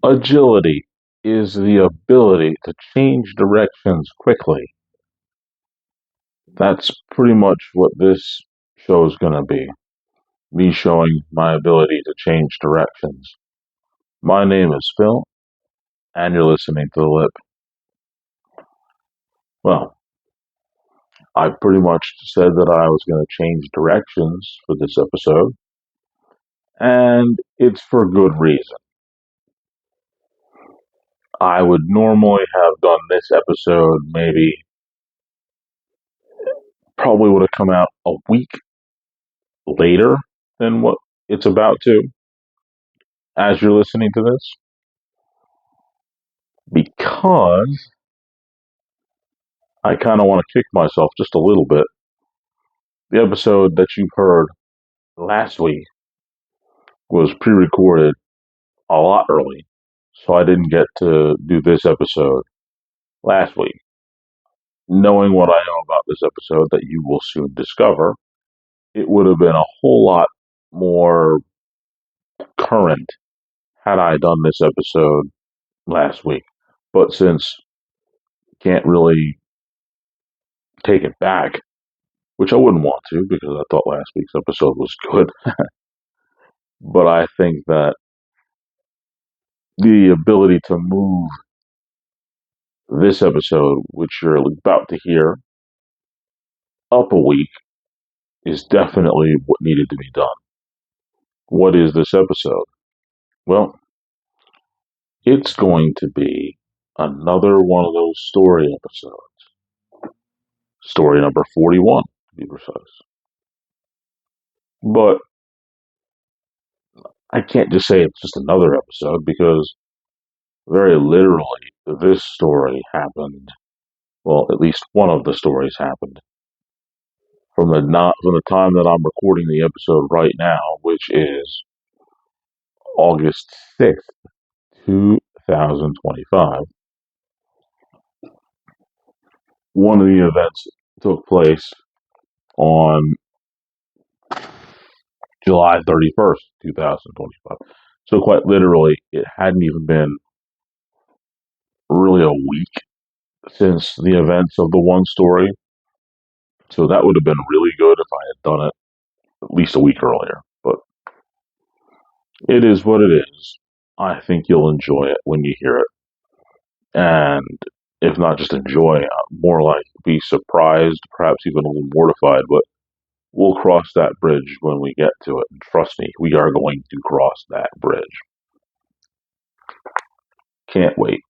Agility is the ability to change directions quickly. That's pretty much what this show is going to be. Me showing my ability to change directions. My name is Phil, and you're listening to The Lip. Well, I pretty much said that I was going to change directions for this episode, and it's for good reason. I would normally have done this episode maybe, probably would have come out a week later than what it's about to as you're listening to this, because I kind of want to kick myself just a little bit. The episode that you heard last week was pre recorded a lot early, so I didn't get to do this episode last week. Knowing what I know about this episode that you will soon discover, it would have been a whole lot more current had I done this episode last week. But since I can't really take it back, which I wouldn't want to because I thought last week's episode was good, but I think that the ability to move this episode, which you're about to hear, up a week is definitely what needed to be done. What is this episode? Well, it's going to be another one of those story episodes. Story number 41, to be precise. But I can't just say it's just another episode because very literally this story happened. Well, at least one of the stories happened from the time that I'm recording the episode right now, which is August 6th, 2025. One of the events took place on July 31st, 2025. So quite literally, it hadn't even been really a week since the events of the one story. So that would have been really good if I had done it at least a week earlier. But it is what it is. I think you'll enjoy it when you hear it. And if not just enjoy, more like be surprised, perhaps even a little mortified, but we'll cross that bridge when we get to it. And trust me, we are going to cross that bridge. Can't wait.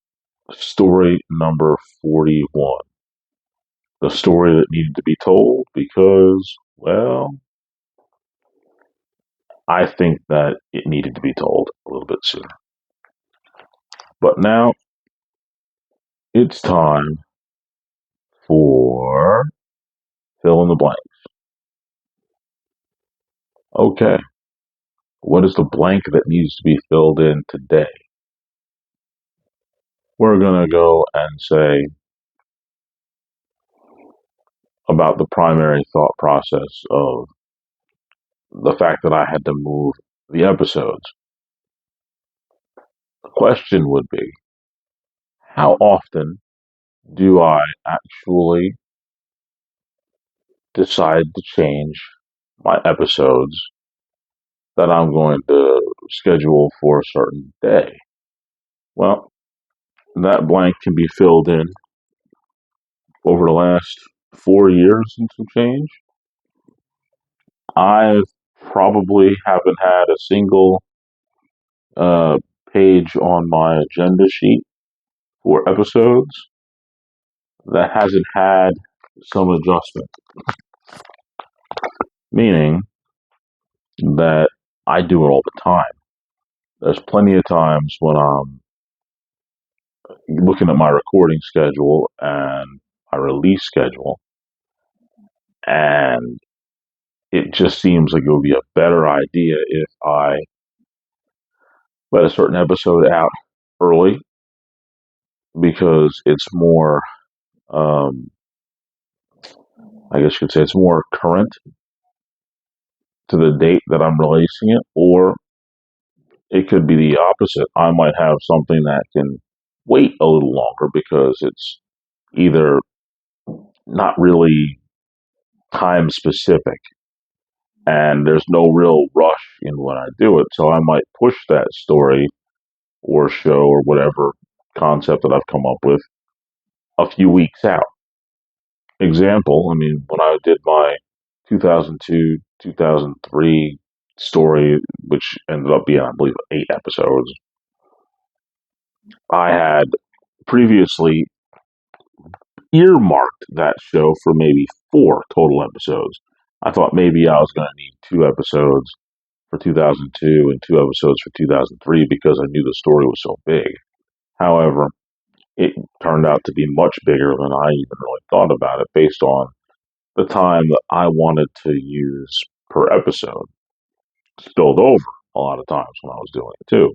Story number 41. The story that needed to be told because, well, I think that it needed to be told a little bit sooner. But now it's time for fill in the blank. Okay, what is the blank that needs to be filled in today? We're going to go and say about the primary thought process of the fact that I had to move the episodes. The question would be, how often do I actually decide to change my episodes that I'm going to schedule for a certain day? Well, that blank can be filled in over the last 4 years and some change. I probably haven't had a single uh, page on my agenda sheet for episodes that hasn't had some adjustment, meaning that I do it all the time. There's plenty of times when I'm looking at my recording schedule and my release schedule, and it just seems like it would be a better idea if I let a certain episode out early because it's more, um, I guess you could say, it's more current to the date that I'm releasing it, or it could be the opposite. I might have something that can wait a little longer because it's either not really time specific and there's no real rush in when I do it. So I might push that story or show or whatever concept that I've come up with a few weeks out. Example, I mean, when I did my 2002, 2003 story, which ended up being, I believe, 8 episodes, I had previously earmarked that show for maybe 4 total episodes. I thought maybe I was going to need 2 episodes for 2002 and 2 episodes for 2003 because I knew the story was so big. However, it turned out to be much bigger than I even really thought about it based on the time that I wanted to use per episode spilled over a lot of times when I was doing it too.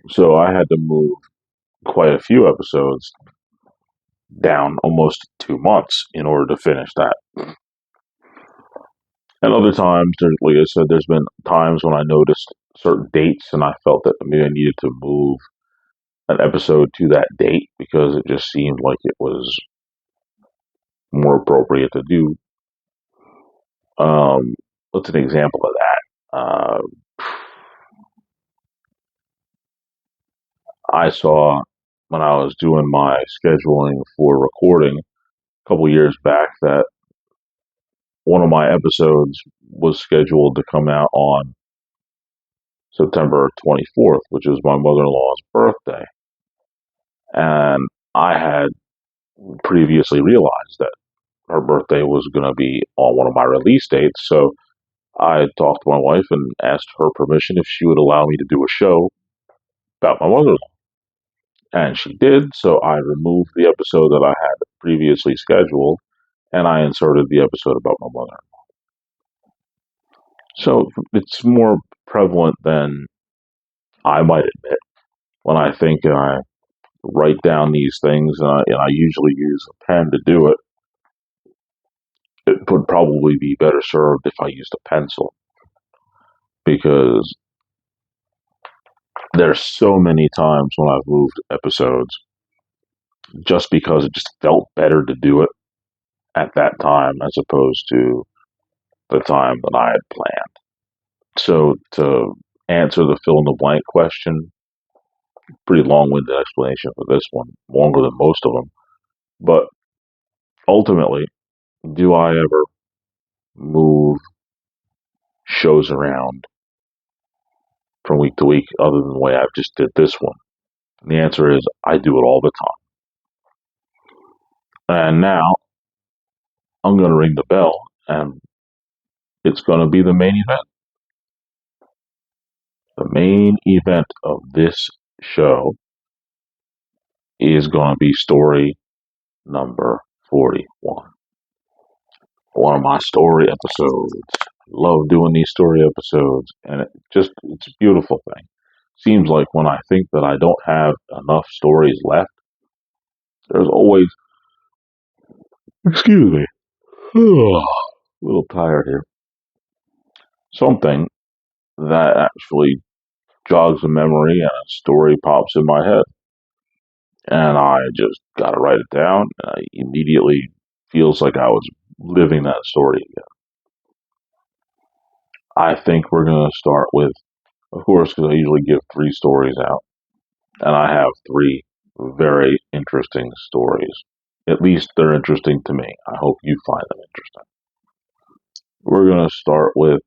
So I had to move quite a few episodes down almost 2 months in order to finish that. And other times, like I said, there's been times when I noticed certain dates and I felt that maybe I needed to move an episode to that date because it just seemed like it was more appropriate to do. Um, what's an example of that? I saw when I was doing my scheduling for recording a couple years back that one of my episodes was scheduled to come out on September 24th, which is my mother in law's birthday. And I had previously realized that her birthday was going to be on one of my release dates. So I talked to my wife and asked her permission if she would allow me to do a show about my mother in law. And she did. So I removed the episode that I had previously scheduled and I inserted the episode about my mother. So it's more prevalent than I might admit when I think and I write down these things, and I usually use a pen to do it. It would probably be better served if I used a pencil because there's so many times when I've moved episodes just because it just felt better to do it at that time as opposed to the time that I had planned. So to answer the fill in the blank question, pretty long-winded explanation for this one, longer than most of them. But ultimately, do I ever move shows around from week to week other than the way I've just did this one? And the answer is I do it all the time. And now I'm going to ring the bell and it's going to be the main event. The main event of this show is going to be story number 41. One of my story episodes. Love doing these story episodes, and it's a beautiful thing. Seems like when I think that I don't have enough stories left, there's always, excuse me, a little tired here, something that actually jogs a memory and a story pops in my head. And I just got to write it down, and I immediately feels like I was living that story again. I think we're going to start with, of course, because I usually give 3 stories out, and I have 3 very interesting stories. At least they're interesting to me. I hope you find them interesting. We're going to start with,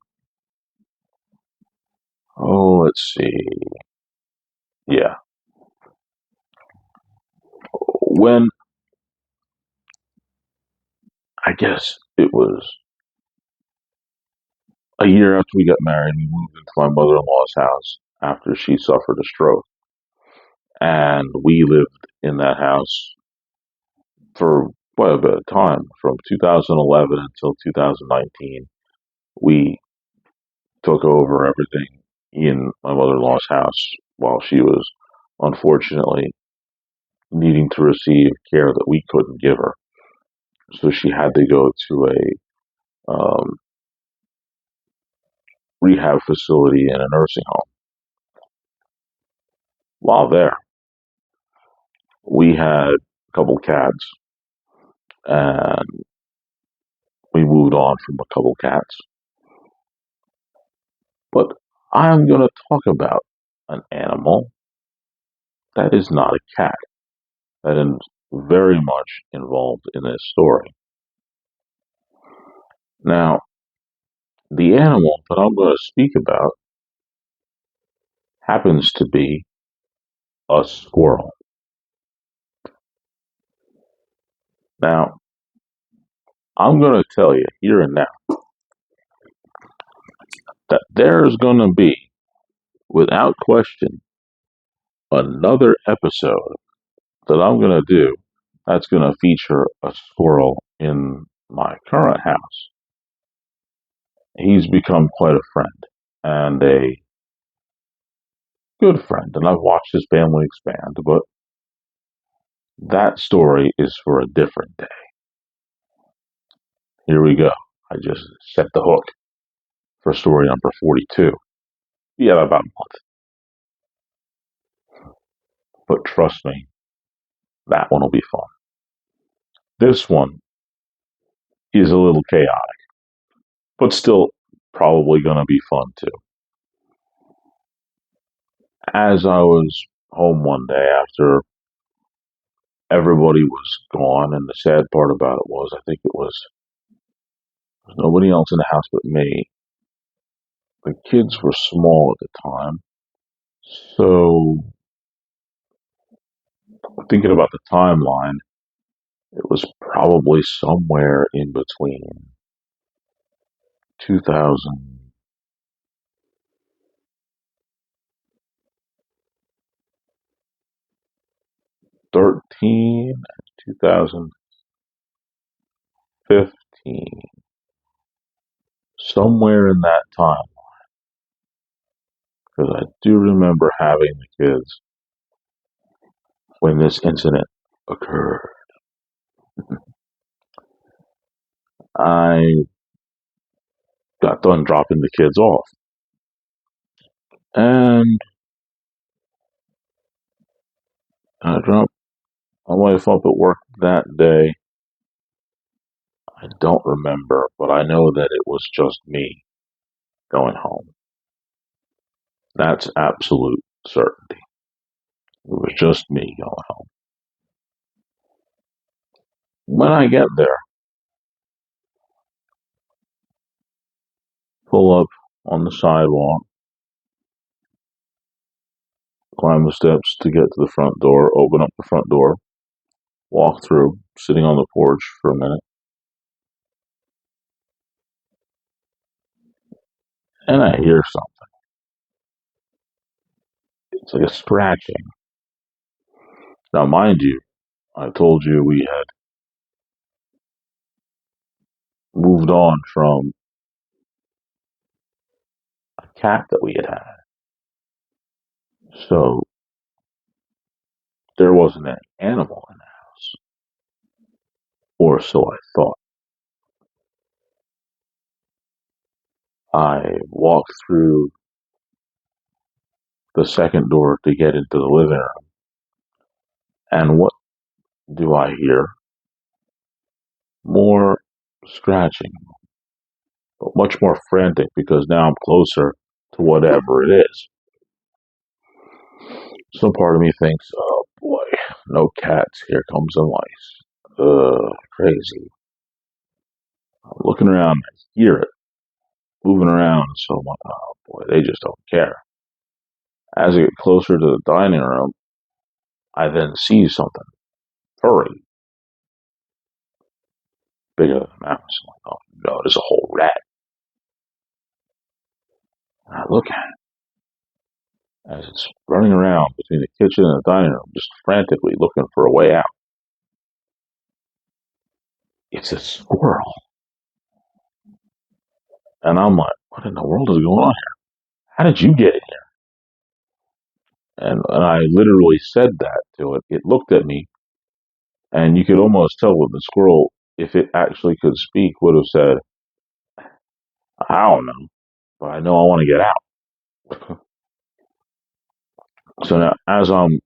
let's see. Yeah. When, I guess it was a year after we got married, we moved into my mother in law's house after she suffered a stroke. And we lived in that house for quite a bit of time. From 2011 until 2019, we took over everything in my mother in law's house while she was unfortunately needing to receive care that we couldn't give her. So she had to go to a rehab facility and a nursing home. While there, we had a couple cats, and we moved on from a couple cats. But I'm going to talk about an animal that is not a cat, that is very much involved in this story. Now, the animal that I'm going to speak about happens to be a squirrel. Now, I'm going to tell you here and now that there's going to be, without question, another episode that I'm going to do that's going to feature a squirrel in my current house. He's become quite a friend and a good friend, and I've watched his family expand, but that story is for a different day. Here we go. I just set the hook for story number 42. You have about a month. But trust me, that one will be fun. This one is a little chaotic, but still probably going to be fun too. As I was home one day after everybody was gone, and the sad part about it was, I think it was nobody else in the house but me. The kids were small at the time, so thinking about the timeline, it was probably somewhere in between 2013 and 2015, somewhere in that time, because I do remember having the kids when this incident occurred. I got done dropping the kids off, and I dropped my wife up at work that day. I don't remember, but I know that it was just me going home. That's absolute certainty. It was just me going home. When I get there, pull up on the sidewalk, climb the steps to get to the front door, open up the front door, walk through, sitting on the porch for a minute, and I hear something. It's like a scratching. Now, mind you, I told you we had moved on from a cat that we had had. So there wasn't an animal in the house, or so I thought. I walked through the second door to get into the living room, and what do I hear? More scratching, but much more frantic because now I'm closer to whatever it is. Some part of me thinks, oh boy, no cats, here comes the mice. Crazy. I'm looking around, I hear it moving around, so I'm like, oh boy, they just don't care. As I get closer to the dining room, I then see something furry, bigger than a mouse. I'm like, oh no, there's a whole rat. And I look at it as it's running around between the kitchen and the dining room, just frantically looking for a way out. It's a squirrel. And I'm like, what in the world is going on here? How did you get in here? And I literally said that to it. It looked at me, and you could almost tell that the squirrel, if it actually could speak, would have said, I don't know, but I know I want to get out. So now, as I'm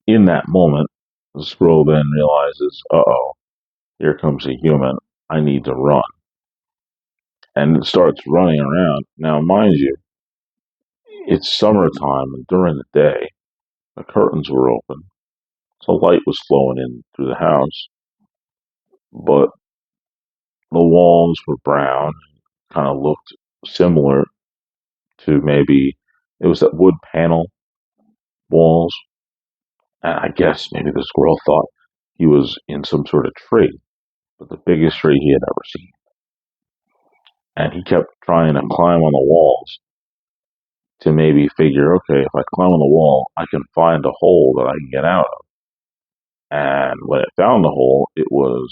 in that moment, the squirrel then realizes, uh-oh, here comes a human. I need to run. And it starts running around. Now, mind you, it's summertime, and during the day, the curtains were open, so light was flowing in through the house, but the walls were brown, kind of looked similar to maybe it was that wood panel walls. And I guess maybe the squirrel thought he was in some sort of tree, but the biggest tree he had ever seen. And he kept trying to climb on the walls to maybe figure, okay, if I climb on the wall, I can find a hole that I can get out of. And when it found the hole, it was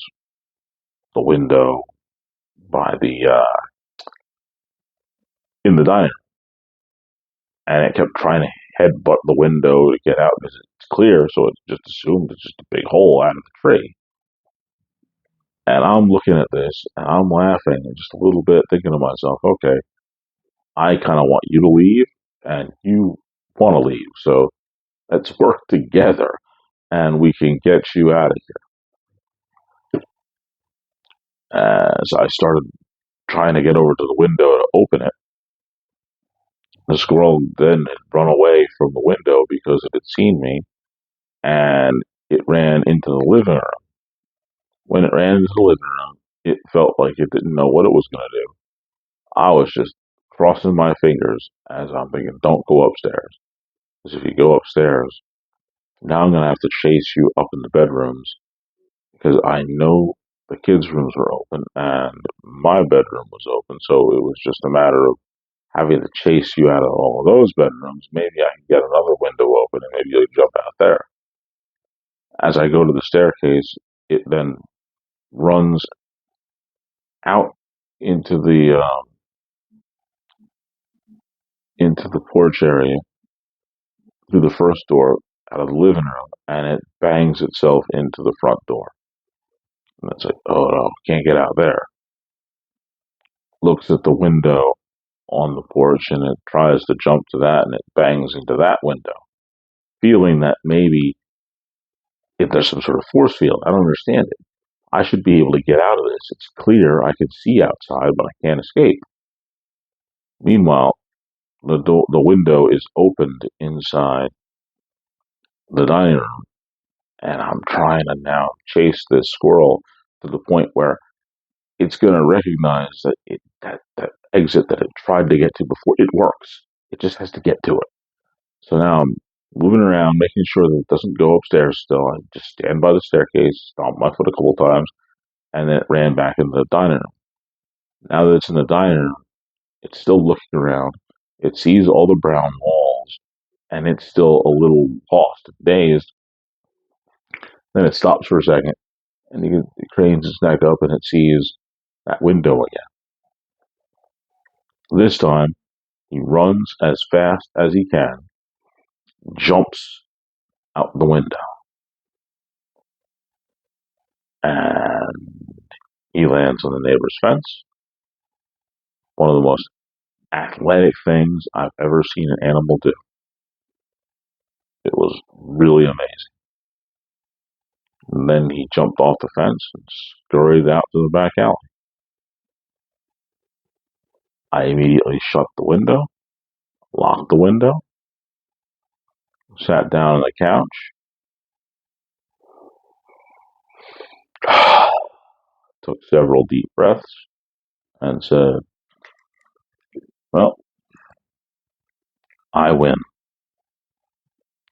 the window by the in the dining room, and it kept trying to headbutt the window to get out because it's clear, so it just assumed it's just a big hole out of the tree. And I'm looking at this and I'm laughing just a little bit, thinking to myself, okay, I kind of want you to leave and you want to leave. So let's work together and we can get you out of here. As I started trying to get over to the window to open it, the squirrel then had run away from the window because it had seen me and it ran into the living room. When it ran into the living room, it felt like it didn't know what it was going to do. I was just crossing my fingers as I'm thinking, don't go upstairs. Because if you go upstairs, now I'm going to have to chase you up in the bedrooms because I know the kids' rooms were open and my bedroom was open. So it was just a matter of having to chase you out of all of those bedrooms. Maybe I can get another window open and maybe you'll jump out there. As I go to the staircase, it then runs out into the porch area through the first door out of the living room, and it bangs itself into the front door. And it's like, oh no, can't get out there. Looks at the window on the porch and it tries to jump to that and it bangs into that window, feeling that maybe if there's some sort of force field, I don't understand it. I should be able to get out of this. It's clear I can see outside, but I can't escape. Meanwhile, the window is opened inside the dining room, and I'm trying to now chase this squirrel to the point where it's going to recognize that exit that it tried to get to before it works. It just has to get to it. So now I'm moving around, making sure that it doesn't go upstairs still. I just stand by the staircase, stomp my foot a couple times, and then it ran back into the dining room. Now that it's in the dining room, it's still looking around. It sees all the brown walls, and it's still a little lost, dazed. Then it stops for a second, and it cranes its neck up, and it sees that window again. This time, he runs as fast as he can, jumps out the window, and he lands on the neighbor's fence. One of the most athletic things I've ever seen an animal do. It was really amazing. And then he jumped off the fence and scurried out to the back alley. I immediately shut the window, locked the window, sat down on the couch, took several deep breaths, and said, well, I win.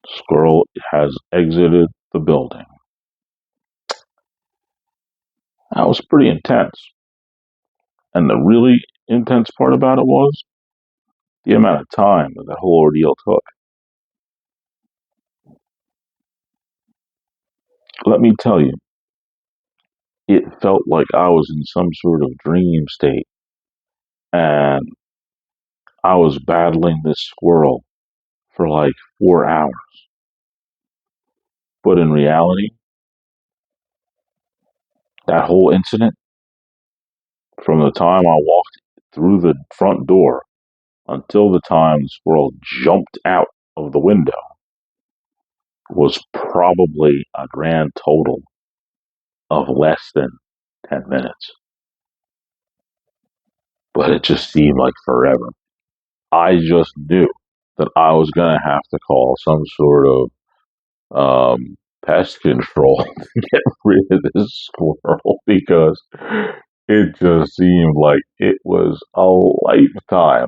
Squirrel has exited the building. That was pretty intense. And the really intense part about it was the amount of time that the whole ordeal took. Let me tell you, it felt like I was in some sort of dream state and I was battling this squirrel for like 4 hours. But in reality, that whole incident, from the time I walked through the front door until the time the squirrel jumped out of the window was probably a grand total of less than 10 minutes. But it just seemed like forever. I just knew that I was going to have to call some sort of pest control to get rid of this squirrel because it just seemed like it was a lifetime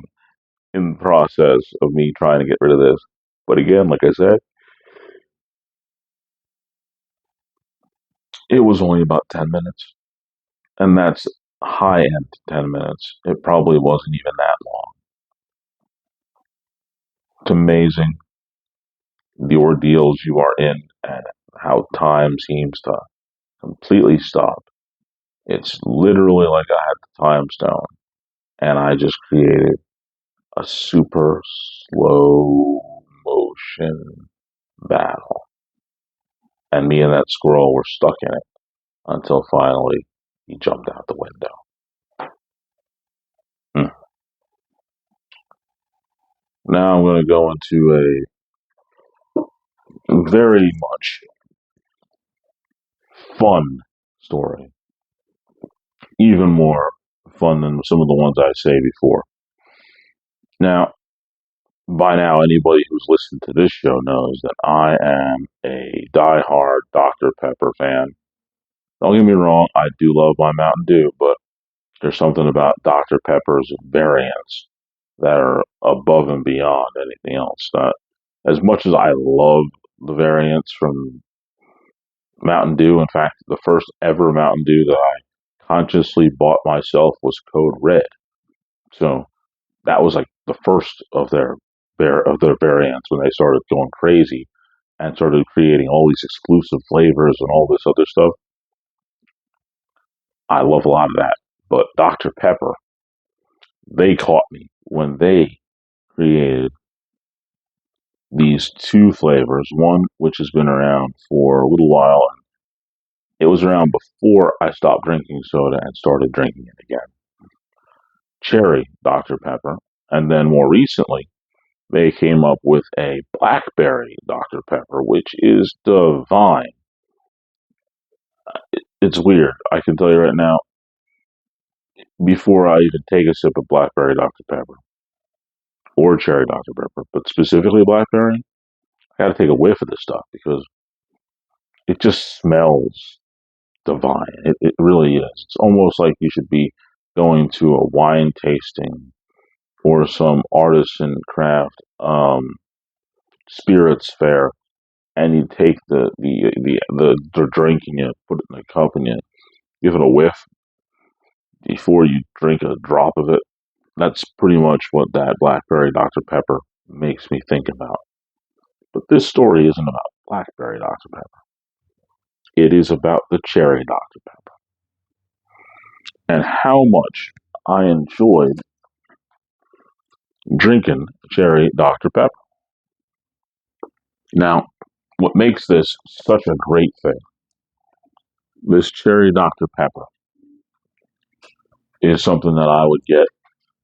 in the process of me trying to get rid of this. But again, like I said, it was only about 10 minutes. And that's high end 10 minutes. It probably wasn't even that long. It's amazing the ordeals you are in and how time seems to completely stop. It's literally like I had the time stone and I just created a super slow motion battle. And me and that squirrel were stuck in it until finally he jumped out the window. Hmm. Now I'm going to go into a very much fun story. Even more fun than some of the ones I say before. Now, by now, anybody who's listened to this show knows that I am a die-hard Dr. Pepper fan. Don't get me wrong, I do love my Mountain Dew, but there's something about Dr. Pepper's variants that are above and beyond anything else. As much as I love the variants from Mountain Dew, in fact, the first ever Mountain Dew that I consciously bought myself was Code Red. So that was like the first of their variants when they started going crazy and started creating all these exclusive flavors and all this other stuff. I love a lot of that. But Dr. Pepper, they caught me when they created these two flavors, one which has been around for a little while. It was around before I stopped drinking soda and started drinking it again. Cherry Dr. Pepper. And then more recently, they came up with a blackberry Dr. Pepper, which is divine. It's weird. I can tell you right now, before I even take a sip of blackberry Dr. Pepper or cherry Dr. Pepper, but specifically blackberry, I got to take a whiff of this stuff because it just smells divine. It really is. It's almost like you should be going to a wine tasting or some artisan craft spirits fair, and you take the drink and you put it in a cup and you give it a whiff before you drink a drop of it. That's pretty much what that blackberry Dr. Pepper makes me think about. But this story isn't about blackberry Dr. Pepper. It is about the cherry Dr. Pepper and how much I enjoyed drinking cherry Dr. Pepper. Now, what makes this such a great thing, this cherry Dr. Pepper, is something that I would get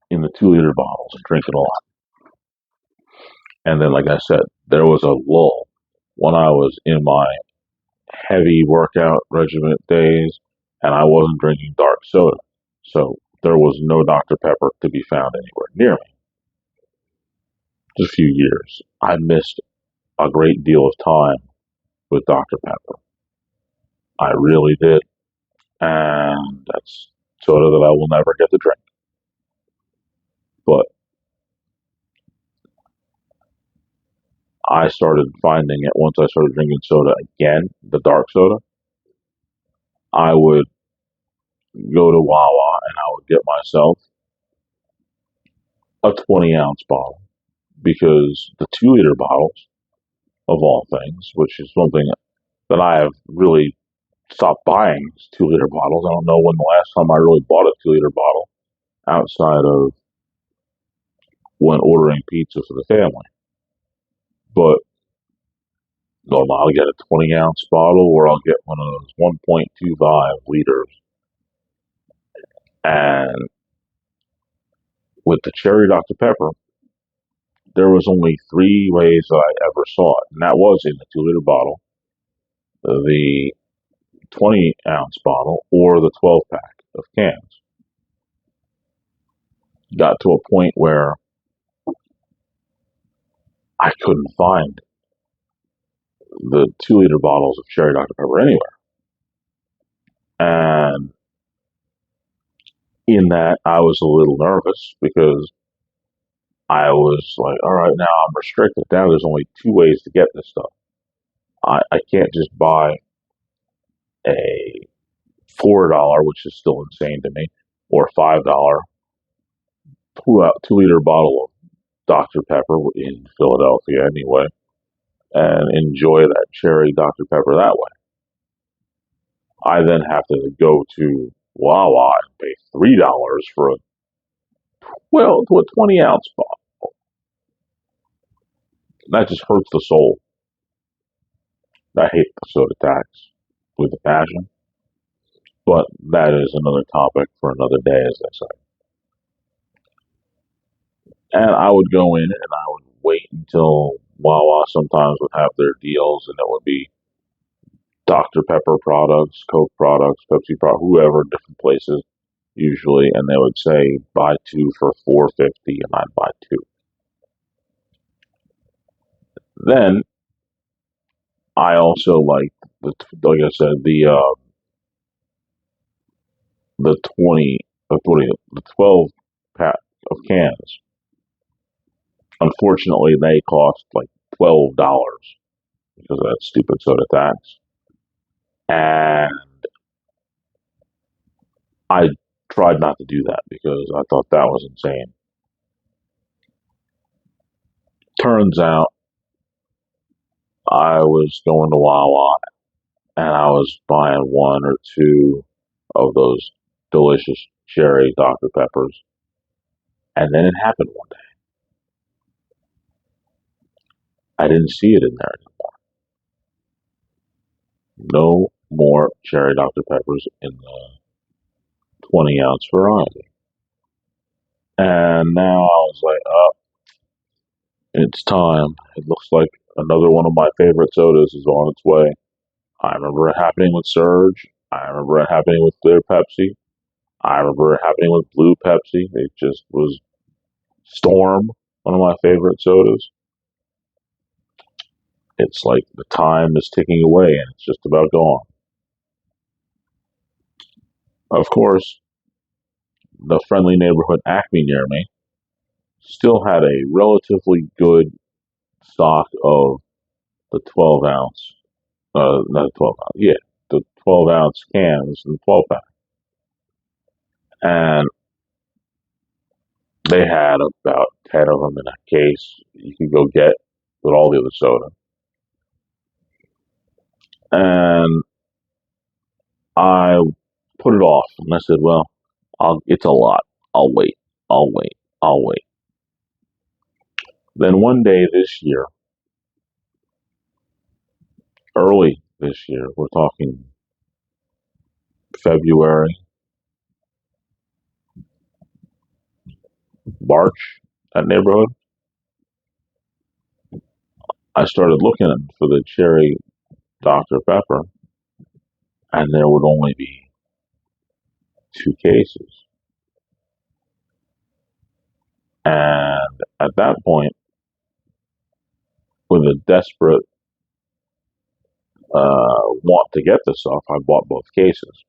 in the 2 liter bottles and drink it a lot. And then, like I said, there was a lull when I was in my heavy workout regimen days and I wasn't drinking dark soda. So there was no Dr. Pepper to be found anywhere near me. Just a few years. I missed a great deal of time with Dr. Pepper. I really did. And that's soda that I will never get to drink. But I started finding it once I started drinking soda again, the dark soda. I would go to Wawa and I would get myself a 20-ounce bottle because the 2 liter bottles, of all things, which is something that I have really stopped buying, 2 liter bottles. I don't know when the last time I really bought a 2 liter bottle outside of when ordering pizza for the family. But I'll get a 20-ounce bottle or I'll get one of those 1.25 liters. And with the cherry Dr. Pepper, there was only three ways that I ever saw it, and that was in the 2 liter bottle, the 20-ounce bottle, or the 12 pack of cans. Got to a point where I couldn't find the 2 liter bottles of cherry Dr. Pepper anywhere. And in that, I was a little nervous because I was like, all right, now I'm restricted. Now there's only two ways to get this stuff. I can't just buy a $4, which is still insane to me, or $5 2 liter bottle of Dr. Pepper in Philadelphia anyway, and enjoy that cherry Dr. Pepper that way. I then have to go to Wawa and pay $3 for a 20-ounce bottle. That just hurts the soul. I hate the soda tax with a passion, but that is another topic for another day, as they say. And I would go in and I would wait until Wawa sometimes would have their deals, and it would be Dr. Pepper products, Coke products, Pepsi products, whoever, different places usually, and they would say buy two for $4.50, and I'd buy two. Then I also like like I said, the 12 pack of cans. Unfortunately, they cost like $12 because of that stupid soda tax. And I tried not to do that because I thought that was insane. Turns out I was going to Wawa and I was buying one or two of those delicious cherry Dr. Peppers. And then it happened one day. I didn't see it in there anymore. No more cherry Dr. Peppers in the 20-ounce variety. And now I was like, oh, it's time. It looks like another one of my favorite sodas is on its way. I remember it happening with Surge. I remember it happening with Clear Pepsi. I remember it happening with Blue Pepsi. It just was Storm, one of my favorite sodas. It's like the time is ticking away and it's just about gone. Of course, the friendly neighborhood Acme near me still had a relatively good stock of the 12 ounce, not 12 ounce, yeah, the 12 ounce cans and 12 pack. And they had about 10 of them in a case you could go get with all the other soda. And I put it off and I said, well, it's a lot. I'll wait. I'll wait. I'll wait. Then one day this year, early this year, we're talking February, March, that neighborhood, I started looking for the cherry Dr. Pepper, and there would only be two cases. And at that point, with a desperate want to get this stuff, I bought both cases.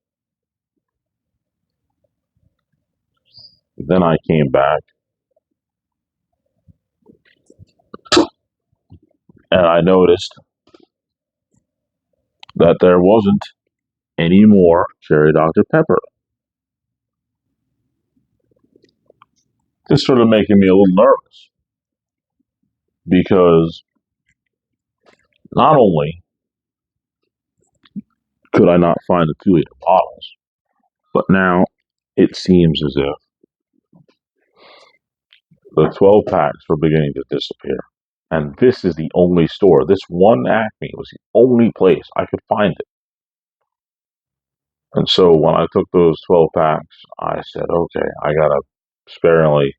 Then I came back and I noticed that there wasn't any more cherry Dr. Pepper. This started making me a little nervous because not only could I not find the 2 liter bottles, but now it seems as if the 12 packs were beginning to disappear. And this is the only store. This one Acme was the only place I could find it. And so when I took those 12 packs, I said, okay, I gotta sparingly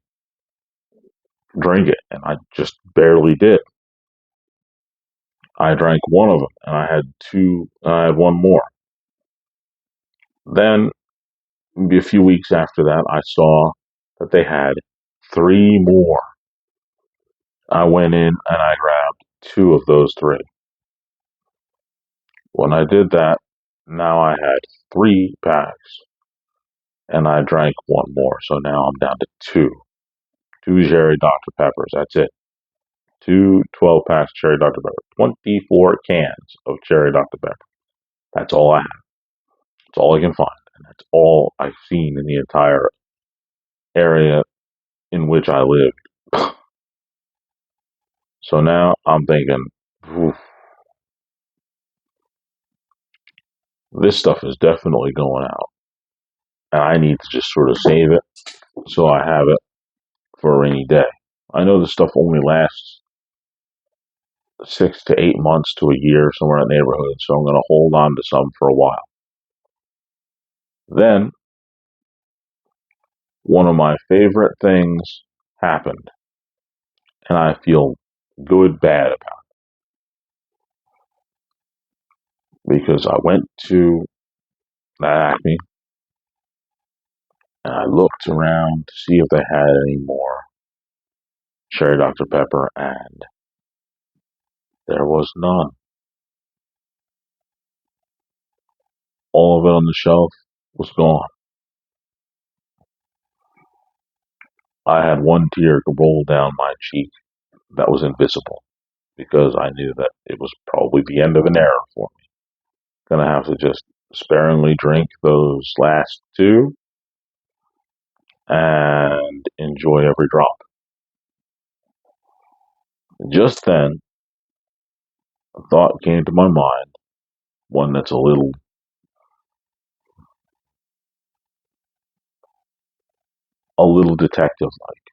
drink it, and I just barely did. I drank one of them, and I had two. I had one more. Then, maybe a few weeks after that, I saw that they had three more. I went in and I grabbed two of those three. When I did that, now I had 3 packs, and I drank one more. So now I'm down to two. Two Cherry Dr. Peppers. That's it. Two 12 packs Cherry Dr. Pepper. 24 cans of Cherry Dr. Pepper. That's all I have. That's all I can find. And that's all I've seen in the entire area in which I live. So now I'm thinking, oof, this stuff is definitely going out. And I need to just sort of save it so I have it for a rainy day. I know this stuff only lasts 6 to 8 months to a year, somewhere in the neighborhood, so I'm going to hold on to some for a while. Then, one of my favorite things happened, and I feel good bad about it, because I went to that Acme and I looked around to see if they had any more Cherry Dr. Pepper, and there was none. All of it on the shelf was gone. I had one tear roll down my cheek that was invisible, because I knew that it was probably the end of an era for me. Gonna have to just sparingly drink those last two and enjoy every drop. Just then, a thought came to my mind, one that's a little detective like,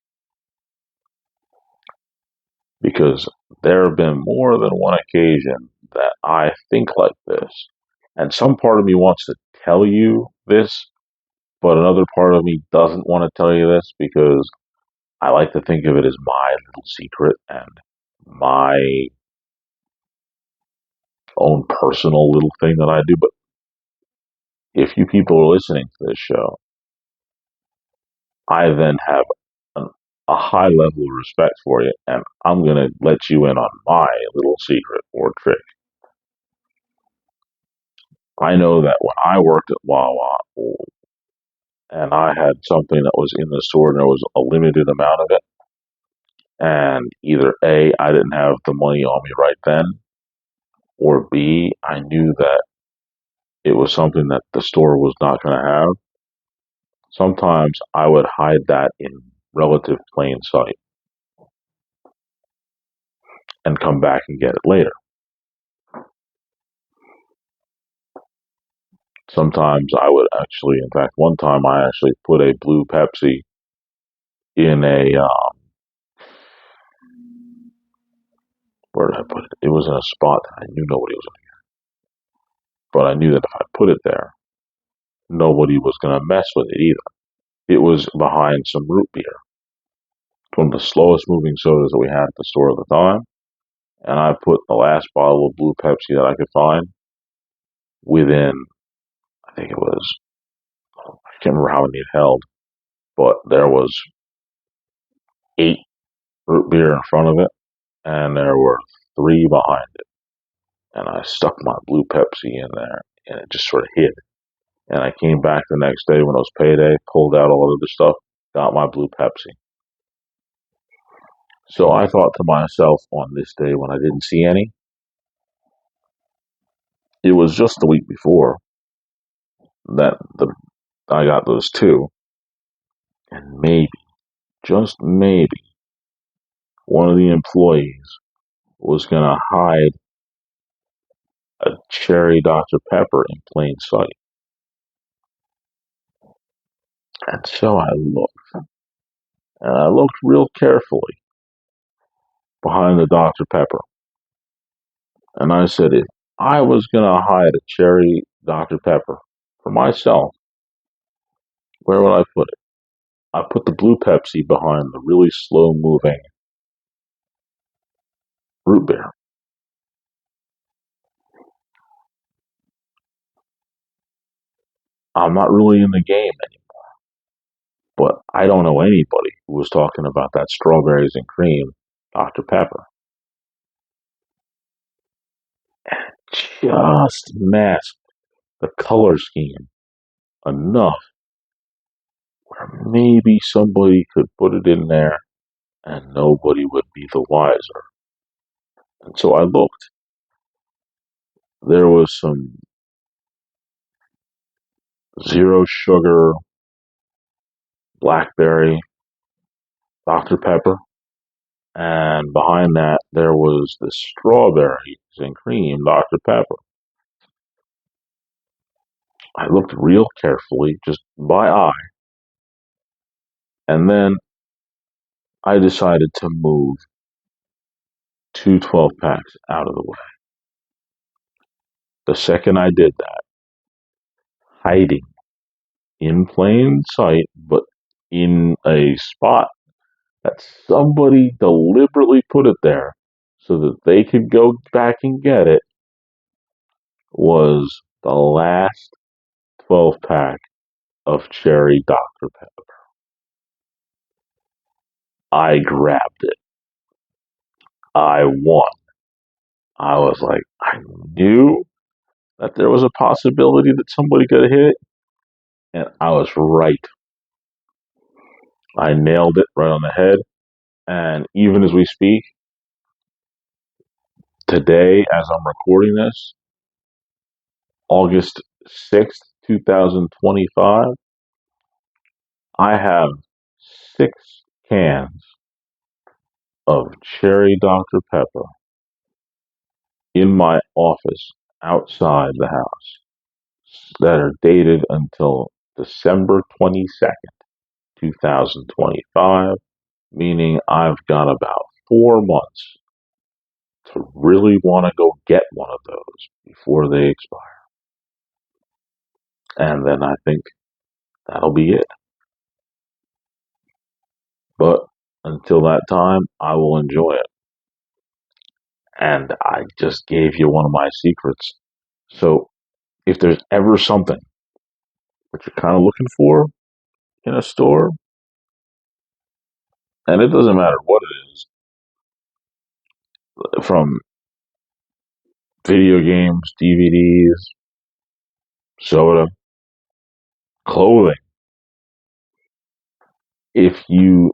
because there have been more than one occasion that I think like this, and some part of me wants to tell you this, but another part of me doesn't want to tell you this, because I like to think of it as my little secret and my own personal little thing that I do. But if you people are listening to this show, I then have an, a high level of respect for you, and I'm going to let you in on my little secret or trick. I know that when I worked at Wawa and I had something that was in the store and there was a limited amount of it, and either A, I didn't have the money on me right then, or B, I knew that it was something that the store was not going to have, sometimes I would hide that in relative plain sight and come back and get it later. Sometimes I would actually, in fact, one time I actually put a blue Pepsi in where did I put it? It was in a spot that I knew nobody was going to get. But I knew that if I put it there, nobody was going to mess with it either. It was behind some root beer. It's one of the slowest moving sodas that we had at the store at the time. And I put the last bottle of blue Pepsi that I could find within, I think it was, I can't remember how many it held, but there was 8 root beer in front of it, and there were 3 behind it. And I stuck my blue Pepsi in there, and it just sort of hid. And I came back the next day when it was payday, pulled out all of the stuff, got my blue Pepsi. So I thought to myself on this day when I didn't see any, it was just the week before that I got those 2, and maybe, just maybe, one of the employees was going to hide a cherry Dr. Pepper in plain sight. And so I looked, and I looked real carefully behind the Dr. Pepper. And I said, if I was going to hide a cherry Dr. Pepper for myself, where would I put it? I put the blue Pepsi behind the really slow moving root beer. I'm not really in the game anymore, but I don't know anybody who was talking about that strawberries and cream Dr. Pepper. Just masked the color scheme enough where maybe somebody could put it in there and nobody would be the wiser. And so I looked. There was some zero sugar blackberry Dr. Pepper, and behind that there was the strawberries and cream Dr. Pepper. I looked real carefully, just by eye, and then I decided to move two 12 packs out of the way. The second I did that, hiding in plain sight, but in a spot that somebody deliberately put it there so that they could go back and get it, was the last 12 pack of cherry Dr. Pepper. I grabbed it. I won. I was like, I knew that there was a possibility that somebody could hit it, and I was right. I nailed it right on the head. And even as we speak, today, as I'm recording this, August 6th, 2025, I have 6 cans of cherry Dr. Pepper in my office outside the house that are dated until December 22nd, 2025, meaning I've got about 4 months to really want to go get one of those before they expire. And then I think that'll be it. But until that time, I will enjoy it. And I just gave you one of my secrets. So if there's ever something that you're kind of looking for in a store, and it doesn't matter what it is, from video games, DVDs, soda, clothing, if you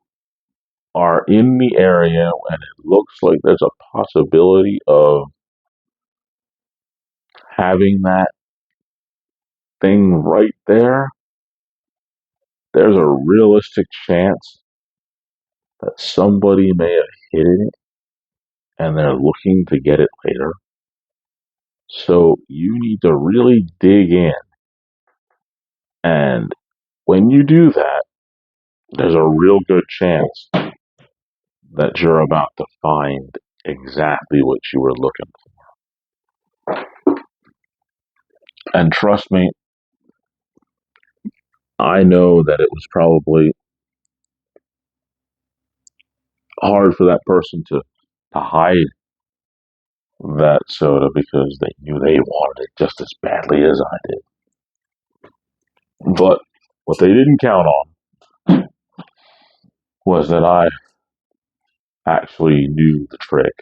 are in the area and it looks like there's a possibility of having that thing right there, there's a realistic chance that somebody may have hidden it and they're looking to get it later. So you need to really dig in. And when you do that, there's a real good chance that you're about to find exactly what you were looking for. And trust me, I know that it was probably hard for that person to hide that soda because they knew they wanted it just as badly as I did. But what they didn't count on was that I actually knew the trick.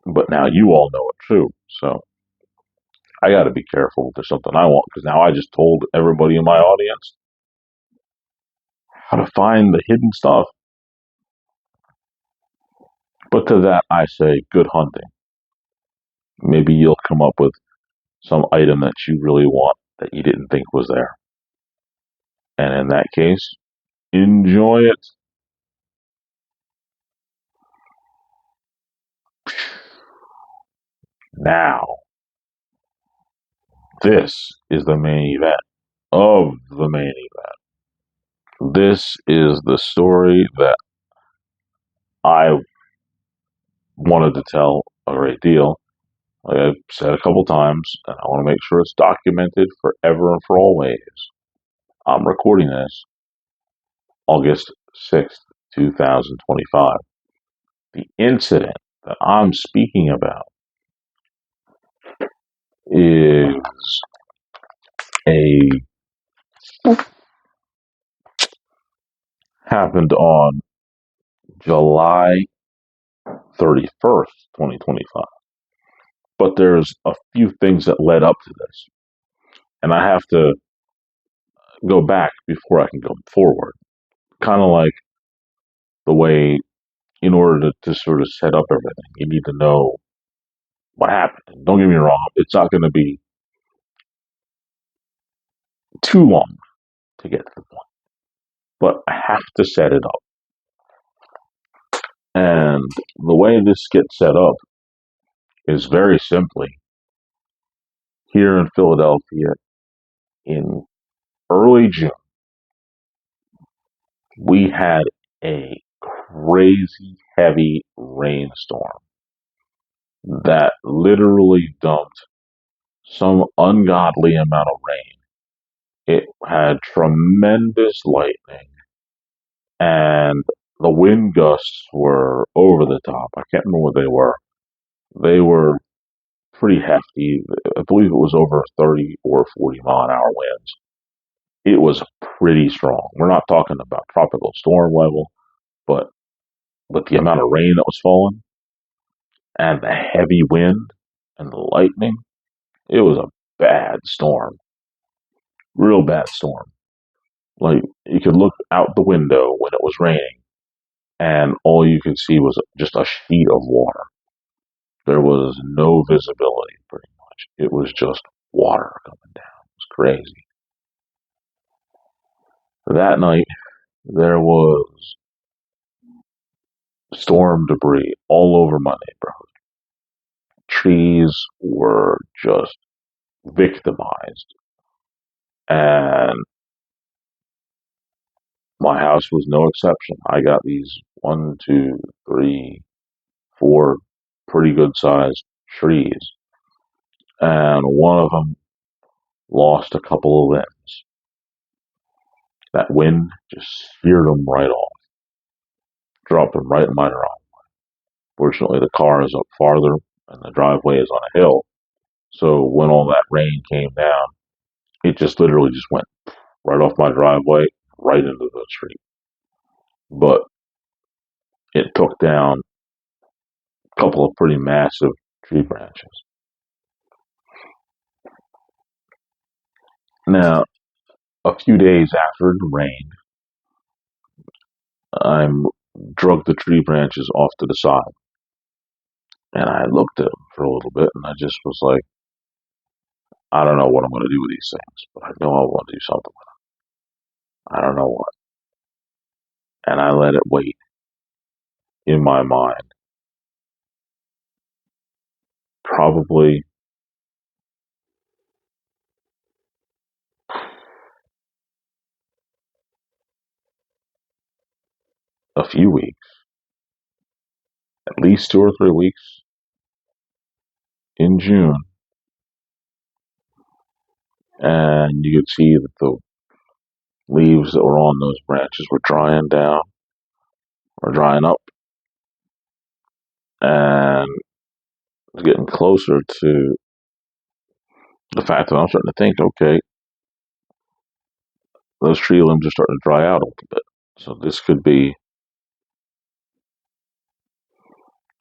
But now you all know it too. So I got to be careful if there's something I want because now I just told everybody in my audience how to find the hidden stuff. But to that, I say good hunting. Maybe you'll come up with some item that you really want that you didn't think was there. And in that case, enjoy it. Now, this is the main event of the main event. This is the story that I wanted to tell a great deal. Like I've said a couple times, and I want to make sure it's documented forever and for always. I'm recording this August 6th, 2025. The incident that I'm speaking about is a happened on July 31st, 2025. But there's a few things that led up to this, and I have to go back before I can go forward. Kind of like the way, in order to sort of set up everything, you need to know what happened. Don't get me wrong, it's not going to be too long to get to the point, but I have to set it up. And the way this gets set up is very simply here in Philadelphia in early June, we had a crazy heavy rainstorm that literally dumped some ungodly amount of rain. It had tremendous lightning, and the wind gusts were over the top. I can't remember what they were. They were pretty hefty. I believe it was over 30 or 40 mile an hour winds. It was pretty strong. We're not talking about tropical storm level, but with the amount of rain that was falling and the heavy wind and the lightning, it was a bad storm. Real bad storm. Like, you could look out the window when it was raining, and all you could see was just a sheet of water. There was no visibility, pretty much. It was just water coming down. It was crazy. That night, there was storm debris all over my neighborhood. Trees were just victimized, and my house was no exception. I got these one, two, three, four pretty good sized trees, and one of them lost a couple of limbs. That wind just speared them right off, dropped them right in my driveway. Fortunately, the car is up farther, and the driveway is on a hill. So when all that rain came down, it just literally just went right off my driveway, right into the street. But it took down a couple of pretty massive tree branches. Now, a few days after it rained, I drug the tree branches off to the side, and I looked at them for a little bit, and I just was like, I don't know what I'm going to do with these things, but I know I want to do something with them. I don't know what. And I let it wait in my mind probably a few weeks, at least 2 or 3 weeks in June, and you could see that the leaves that were on those branches were drying down or drying up, and it's getting closer to the fact that I'm starting to think, okay, those tree limbs are starting to dry out a little bit. So this could be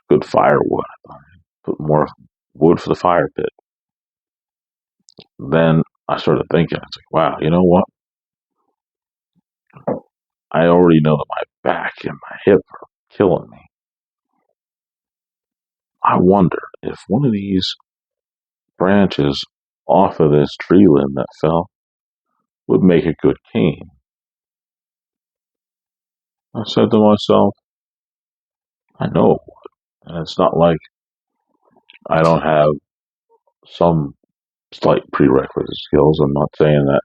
good firewood. Put more wood for the fire pit. Then I started thinking, it's like, wow, you know what? I already know that my back and my hip are killing me. I wonder if one of these branches off of this tree limb that fell would make a good cane. I said to myself, I know it would. And it's not like I don't have some slight prerequisite skills. I'm not saying that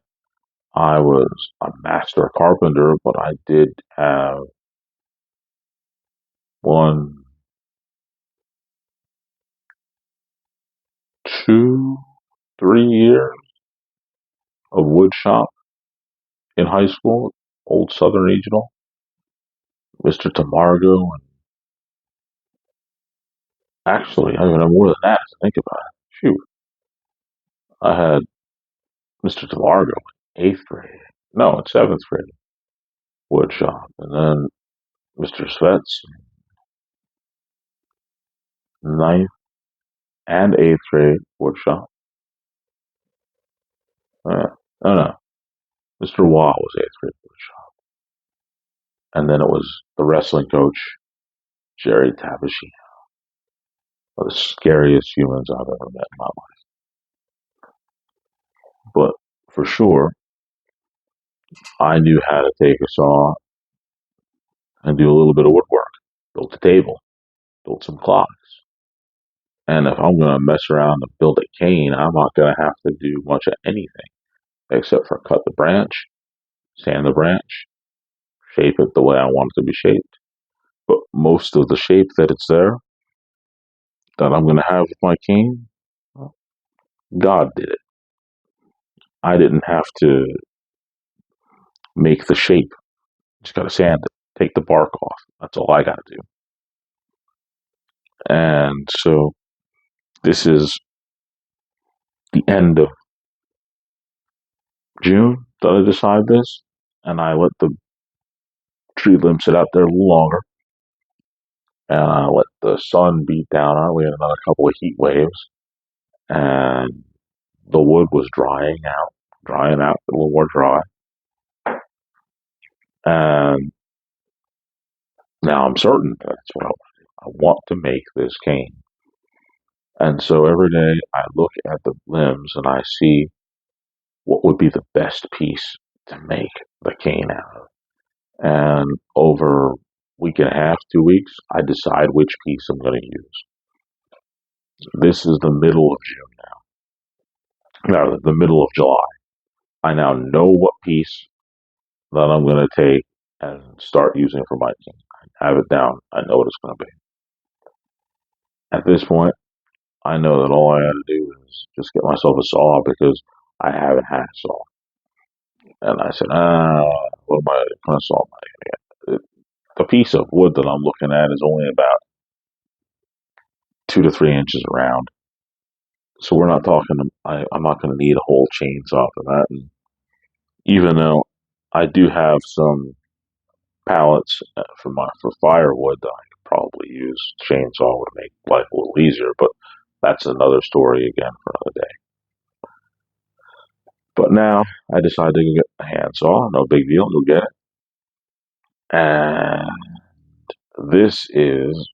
I was a master carpenter, but I did have one, 2, 3 years of wood shop in high school, old Southern Regional, Mr. Tamargo and Actually, I even have more than that to think about it. Shoot, I had Mr. DeLargo in 8th grade. No, in 7th grade wood shop, and then Mr. Svets ninth and 8th grade wood shop. No, no, Mr. Wah was 8th grade wood shop, and then it was the wrestling coach Jerry Tabashina, one of the scariest humans I've ever met in my life. But for sure, I knew how to take a saw and do a little bit of woodwork. Built a table, built some clocks. And if I'm going to mess around and build a cane, I'm not going to have to do much of anything except for cut the branch, sand the branch, shape it the way I want it to be shaped. But most of the shape that it's there, that I'm going to have with my cane, well, God did it. I didn't have to make the shape. Just got to sand it, take the bark off. That's all I got to do. And so this is the end of June that I decided this, and I let the tree limb sit out there a little longer, and I let the sun beat down on it. We had another couple of heat waves, and the wood was drying out, a little more dry. And now I'm certain that's what I want to do. I want to make this cane. And so every day I look at the limbs and I see what would be the best piece to make the cane out of. And over a week and a half, 2 weeks, I decide which piece I'm going to use. This is the middle of June now, no, the middle of July. I now know what piece that I'm going to take and start using for my cane. I have it down. I know what it's going to be. At this point, I know that all I got to do is just get myself a saw because I haven't had a saw. And I said, what am I going to saw? The piece of wood that I'm looking at is only about 2 to 3 inches around. So we're not talking, I'm not going to need a whole chainsaw for that. And even though I do have some pallets for firewood that I could probably use, chainsaw would make life a little easier, but that's another story again for another day. But now I decided to go get a handsaw. No big deal. Go get it. And this is,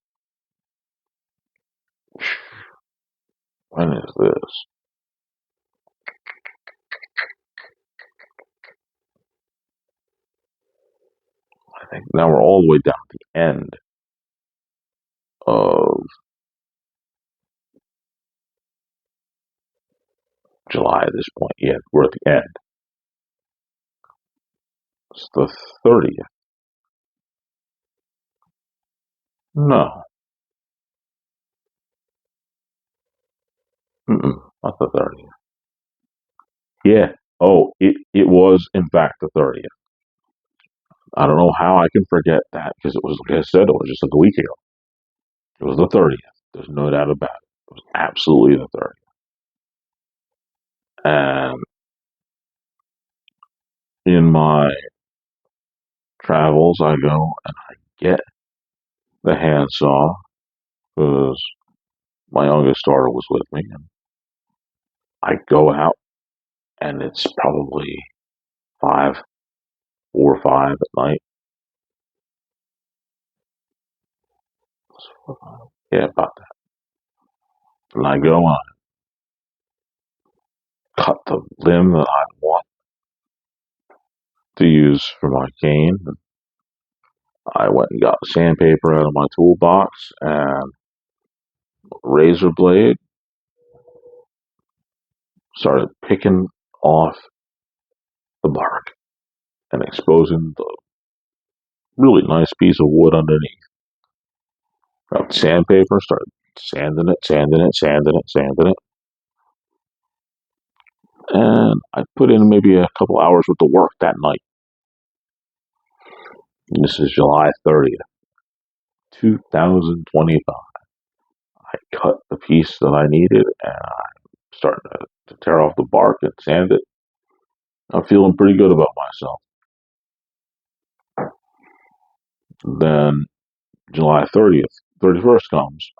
when is this? I think now we're all the way down to the end of July at this point. Yeah, we're at the end. It's the 30th. No. Not the 30th. Yeah. Oh, it was, in fact, the 30th. I don't know how I can forget that because it was, like I said, it was just like a week ago. It was the 30th. There's no doubt about it. It was absolutely the 30th. And in my travels, I go and I get the handsaw because my youngest daughter was with me. And I go out and it's probably 4 or 5 at night. Yeah, about that. And I go and I cut the limb that I want to use for my cane. I went and got sandpaper out of my toolbox and a razor blade. Started picking off the bark and exposing the really nice piece of wood underneath. Got sandpaper, started sanding it, sanding it, sanding it, sanding it. And I put in maybe a couple hours worth of work that night. And this is July 30th, 2025. I the piece that I needed, and I'm starting to tear off the bark and sand it. I'm feeling pretty good about myself. Then July 30th, 31st comes,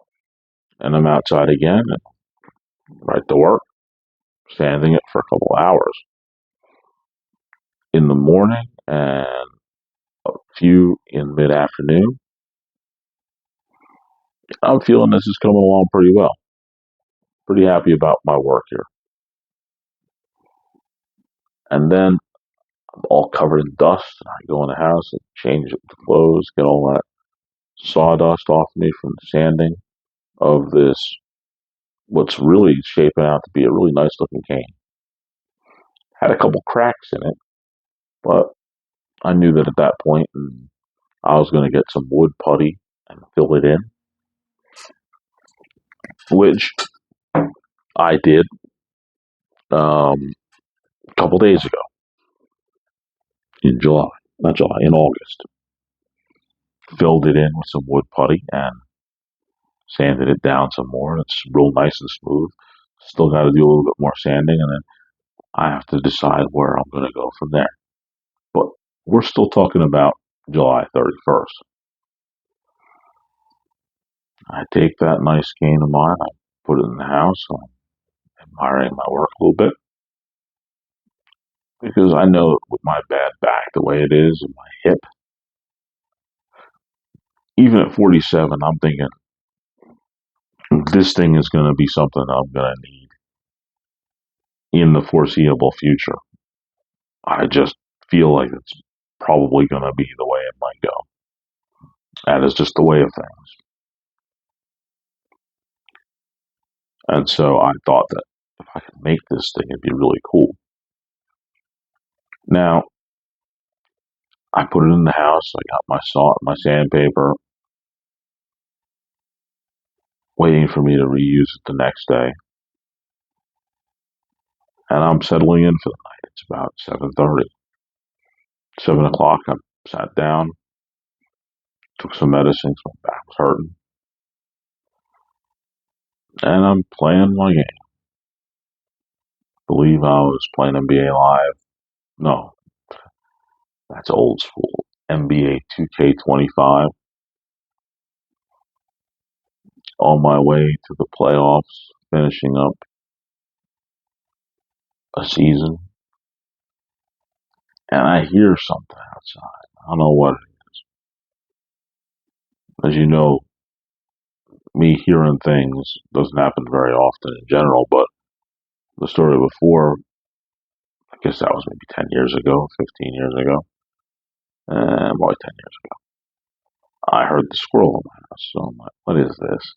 and I'm outside again and right to work, sanding it for a couple of hours in the morning and a few in mid afternoon. I'm feeling this is coming along pretty well. Pretty happy about my work here. And then I'm all covered in dust, and I go in the house and change the clothes, get all that sawdust off me from the sanding of this, what's really shaping out to be a really nice looking cane. Had a couple cracks in it, but I knew that at that point, and I was going to get some wood putty and fill it in, which I did a couple days ago in July, not July, in August. Filled it in with some wood putty and sanded it down some more. It's real nice and smooth. Still got to do a little bit more sanding, and then I have to decide where I'm going to go from there. But we're still talking about July 31st. I take that nice cane of mine, I put it in the house. I'm admiring my work a little bit because I know with my bad back the way it is and my hip, even at 47, I'm thinking this thing is going to be something I'm going to need in the foreseeable future. I just feel like it's probably going to be the way it might go. That is just the way of things. And so I thought that if I could make this thing, it'd be really cool. Now, I put it in the house. I got my sandpaper, waiting for me to reuse it the next day. And I'm settling in for the night. It's about 7:30. 7 o'clock, I sat down, took some medicine 'cause my back was hurting, and I'm playing my game. Believe I was playing NBA Live. No, that's old school. NBA 2K25. On my way to the playoffs, finishing up a season, and I hear something outside. I don't know what it is. As you know, me hearing things doesn't happen very often in general, but the story before, I guess that was maybe 10 years ago, 15 years ago, probably 10 years ago. I heard the squirrel in my house, so I'm like, what is this?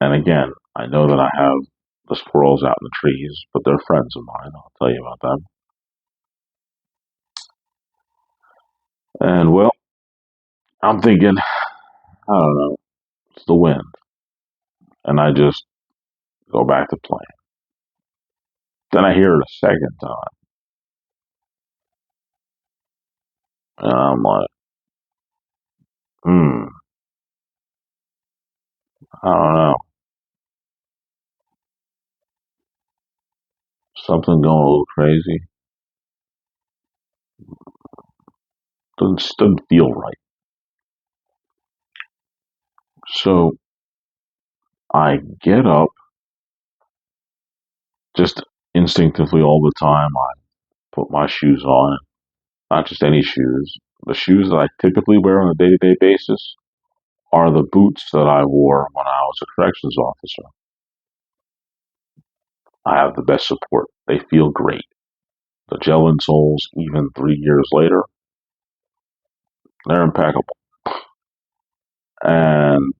And again, I know that I have the squirrels out in the trees, but they're friends of mine. I'll tell you about them. And well, I'm thinking, I don't know, it's the wind. And I just go back to playing. Then I hear it a second time, and I'm like, hmm, I don't know. Something going a little crazy. Doesn't feel right. So I get up just instinctively all the time. I put my shoes on, not just any shoes. The shoes that I typically wear on a day to day basis are the boots that I wore when I was a corrections officer. I have the best support. They feel great. The gel insoles, even 3 years later, they're impeccable. And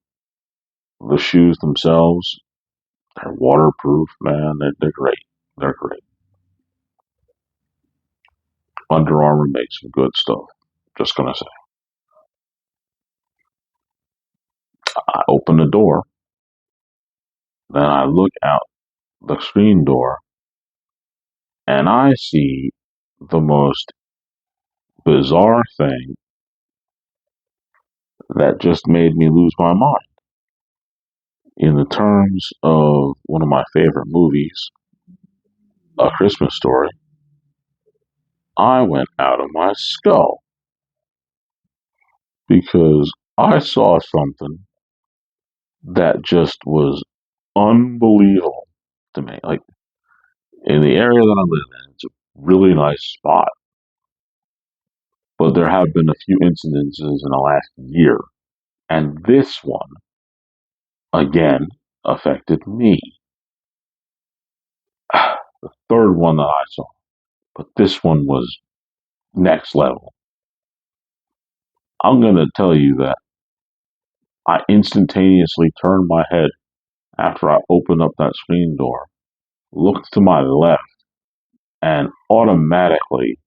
the shoes themselves, they're waterproof, man. They're great. They're great. Under Armour makes some good stuff. Just gonna say. I open the door, then I look out the screen door, and I see the most bizarre thing that just made me lose my mind. In the terms of one of my favorite movies, A Christmas Story, I went out of my skull because I saw something that just was unbelievable to me. Like in the area that I live in, it's a really nice spot, but there have been a few incidences in the last year, and this one again affected me. The third one that I saw, but this one was next level. I'm gonna tell you that I instantaneously turned my head after I opened up that screen door, looked to my left, and automatically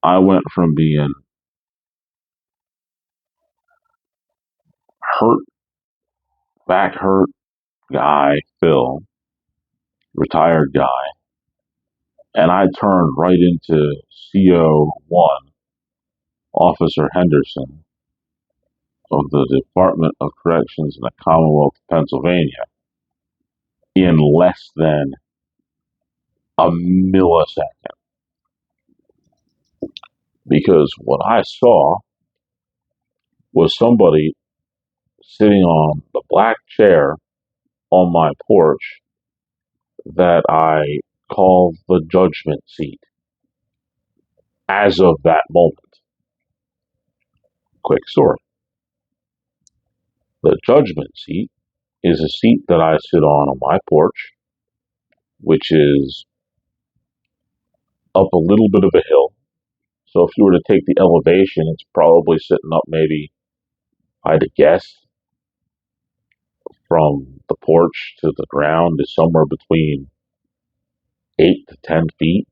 I went from being hurt, back hurt guy, Phil, retired guy, and I turned right into CO1, Officer Henderson of the Department of Corrections in the Commonwealth of Pennsylvania in less than a millisecond. Because what I saw was somebody sitting on the black chair on my porch that I call the judgment seat as of that moment. Quick story. The judgment seat is a seat that I sit on my porch, which is up a little bit of a hill. So if you were to take the elevation, it's probably sitting up maybe, I'd guess, from the porch to the ground is somewhere between 8 to 10 feet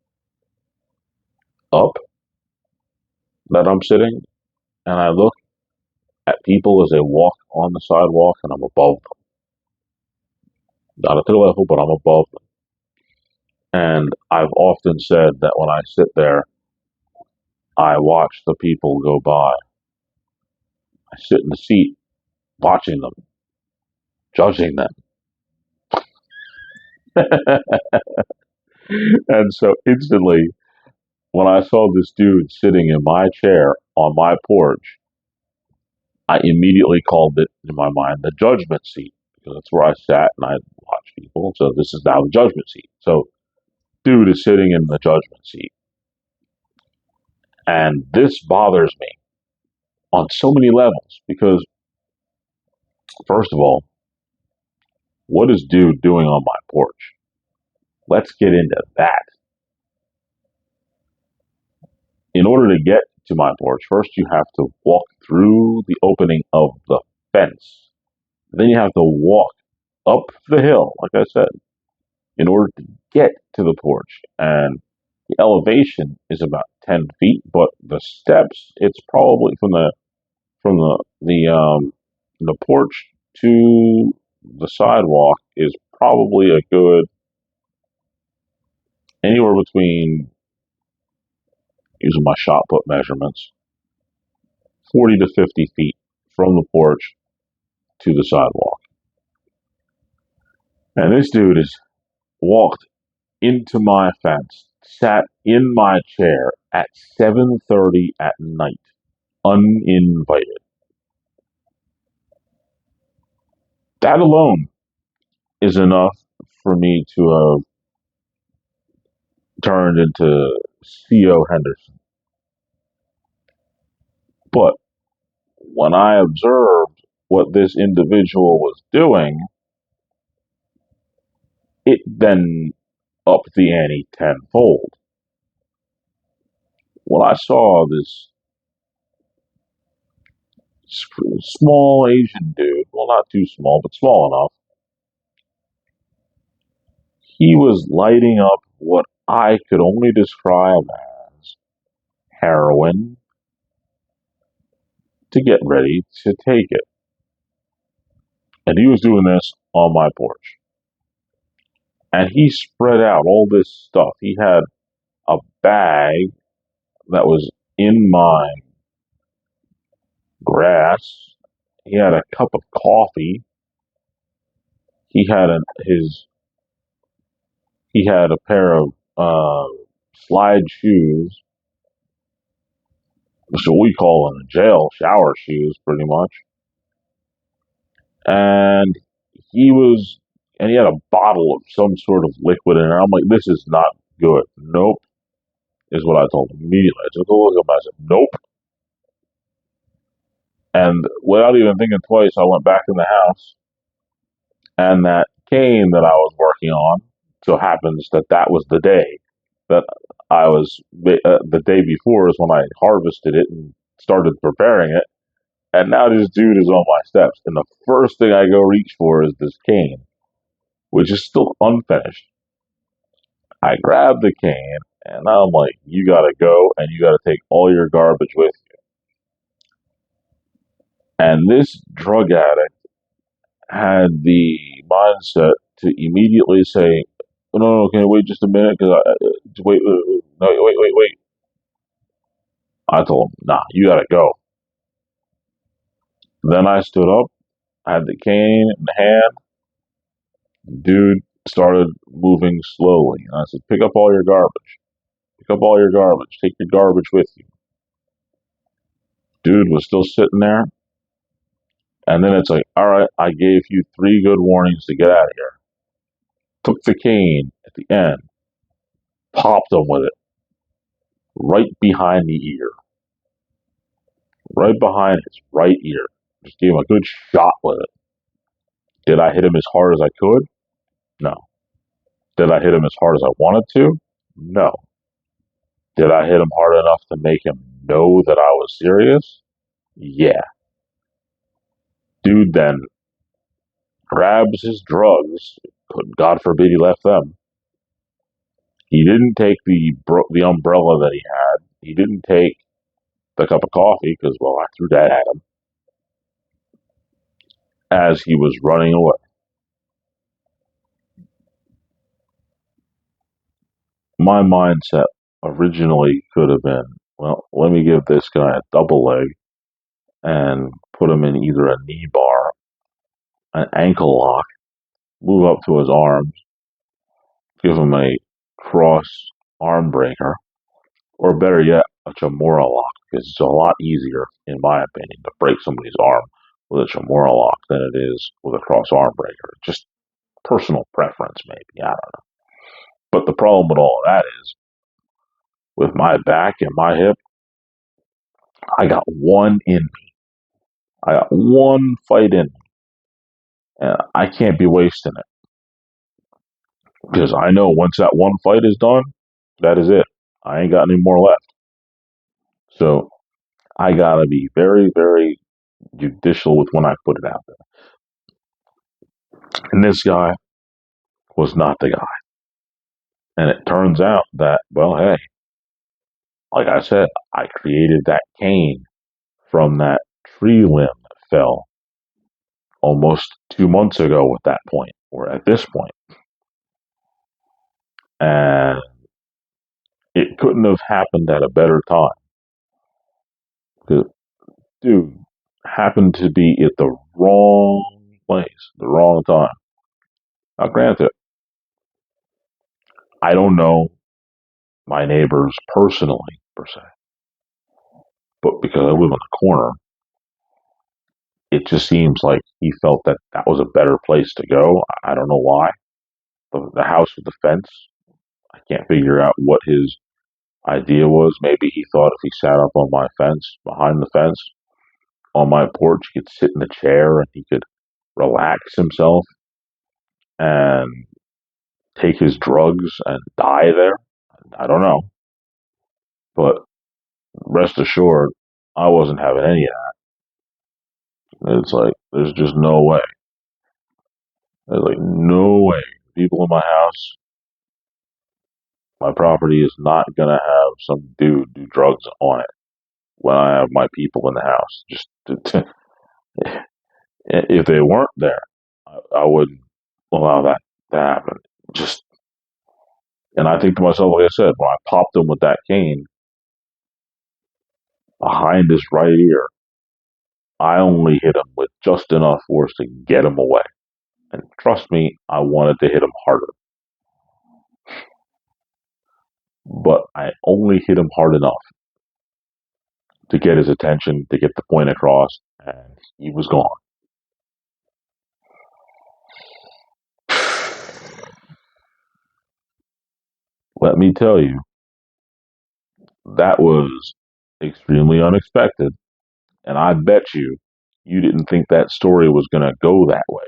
up that I'm sitting. And I look at people as they walk on the sidewalk, and I'm above them. Not at their level, but I'm above them. And I've often said that when I sit there, I watch the people go by. I sit in the seat watching them, judging them. And so instantly, when I saw this dude sitting in my chair on my porch, I immediately called it in my mind the judgment seat because that's where I sat and I watched people. So this is now the judgment seat. So dude is sitting in the judgment seat. And this bothers me on so many levels because, first of all, what is dude doing on my porch? Let's get into that. In order to get to my porch, first you have to walk through the opening of the fence. Then you have to walk up the hill, like I said, in order to get to the porch. And the elevation is about 10 feet, but the steps, it's probably from the porch to the sidewalk is probably a good anywhere between, using my shot put measurements, 40 to 50 feet from the porch to the sidewalk. And this dude has walked into my fence, sat in my chair at 7:30 at night, uninvited. That alone is enough for me to have turned into C.O. Henderson. But when I observed what this individual was doing, it then upped the ante tenfold. When I saw this small Asian dude, well, not too small, but small enough, he was lighting up what I could only describe as heroin to get ready to take it. And he was doing this on my porch. And he spread out all this stuff. He had a bag that was in my grass. He had a cup of coffee he had he had a pair of slide shoes, which is what we call in the jail shower shoes, pretty much. And he was, and he had a bottle of some sort of liquid in it. I'm like, this is not good. Nope, is what I told him immediately. I took a look at him. I said, nope. And without even thinking twice, I went back in the house, and that cane that I was working on, so happens that that was the day that the day before is when I harvested it and started preparing it. And now this dude is on my steps. And the first thing I go reach for is this cane, which is still unfinished. I grab the cane and I'm like, you gotta go and you gotta take all your garbage with you. And this drug addict had the mindset to immediately say, no, no, no, can you wait just a minute? Because wait, no, wait. I told him, nah, you gotta go. Then I stood up, I had the cane in hand. Dude started moving slowly. And I said, pick up all your garbage. Pick up all your garbage. Take your garbage with you. Dude was still sitting there. And then it's like, all right, I gave you 3 good warnings to get out of here. Took the cane at the end, popped him with it right behind the ear. Right behind his right ear. Just gave him a good shot with it. Did I hit him as hard as I could? No. Did I hit him as hard as I wanted to? No. Did I hit him hard enough to make him know that I was serious? Yeah. Dude then grabs his drugs. God forbid he left them. He didn't take the umbrella that he had. He didn't take the cup of coffee because, well, I threw that at him as he was running away. My mindset originally could have been, well, let me give this guy a double leg and put him in either a knee bar, an ankle lock, move up to his arms, give him a cross arm breaker, or better yet, a Chamorro lock, because it's a lot easier, in my opinion, to break somebody's arm with a Chamorro lock than it is with a cross arm breaker. Just personal preference, maybe. I don't know. But the problem with all of that is, with my back and my hip, I got one in me. I got one fight in me. And I can't be wasting it. Because I know once that one fight is done, that is it. I ain't got any more left. So I gotta be very, very judicial with when I put it out there. And this guy was not the guy. And it turns out that, well, hey, like I said, I created that cane from that tree limb that fell almost 2 months ago at that point, or at this point. And it couldn't have happened at a better time. Because, dude, happened to be at the wrong place, the wrong time. Now, granted, I don't know my neighbors personally, per se, but because I live on the corner, it just seems like he felt that that was a better place to go. I don't know why. The house with the fence, I can't figure out what his idea was. Maybe he thought if he sat up on my fence, behind the fence, on my porch, he could sit in the chair and he could relax himself and take his drugs and die there. I don't know. But rest assured, I wasn't having any of that. It's like, there's just no way. There's like no way. People in my house, my property is not going to have some dude do drugs on it when I have my people in the house. If they weren't there, I wouldn't allow that to happen. Just, and I think to myself, like I said, when I popped him with that cane behind his right ear, I only hit him with just enough force to get him away. And Trust me, I wanted to hit him harder, but I only hit him hard enough to get his attention, to get the point across, and he was gone. Let me tell you, that was extremely unexpected, and I bet you didn't think that story was going to go that way.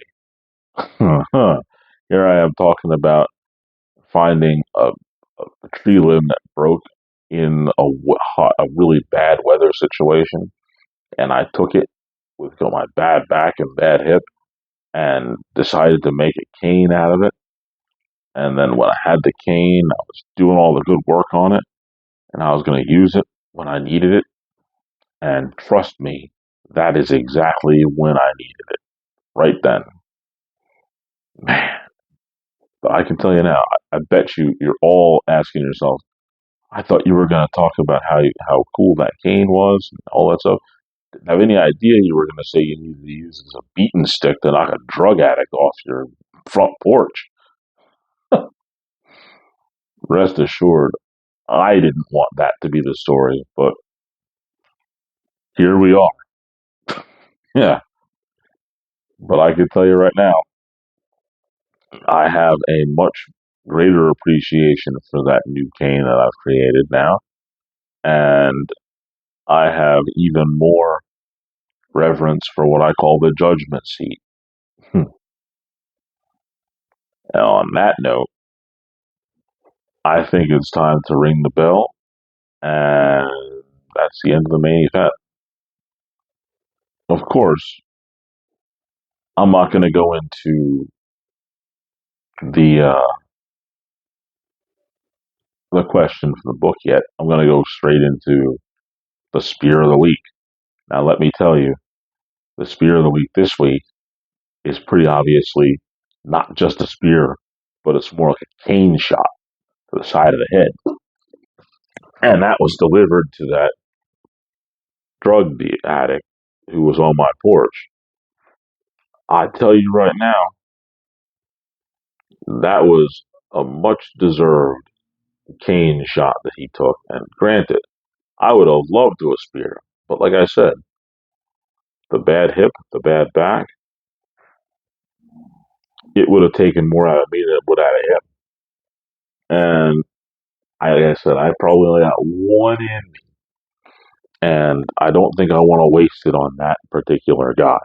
Here I am talking about finding a tree limb that broke in a really bad weather situation, and I took it with my bad back and bad hip and decided to make a cane out of it. And then when I had the cane, I was doing all the good work on it, and I was going to use it when I needed it. And trust me, that is exactly when I needed it, right then. Man, but I can tell you now, I bet you're all asking yourself, I thought you were going to talk about how cool that cane was and all that stuff. Didn't have any idea you were going to say you needed to use it as a beating stick to knock a drug addict off your front porch. Rest assured, I didn't want that to be the story, but here we are. Yeah, but I can tell you right now, I have a much greater appreciation for that new cane that I've created now, and I have even more reverence for what I call the judgment seat. And on that note, I think it's time to ring the bell, and that's the end of the main event. Of course, I'm not going to go into the the question for the book yet. I'm going to go straight into the spear of the week. Now, let me tell you, the spear of the week this week is pretty obviously not just a spear, but it's more like a cane shot to the side of the head. And that was delivered to that drug addict who was on my porch. I tell you right now, that was a much deserved cane shot that he took. And granted, I would have loved to have speared him. But like I said, the bad hip, the bad back, it would have taken more out of me than it would out of him. And like I said, I probably only got one in me. And I don't think I want to waste it on that particular guy.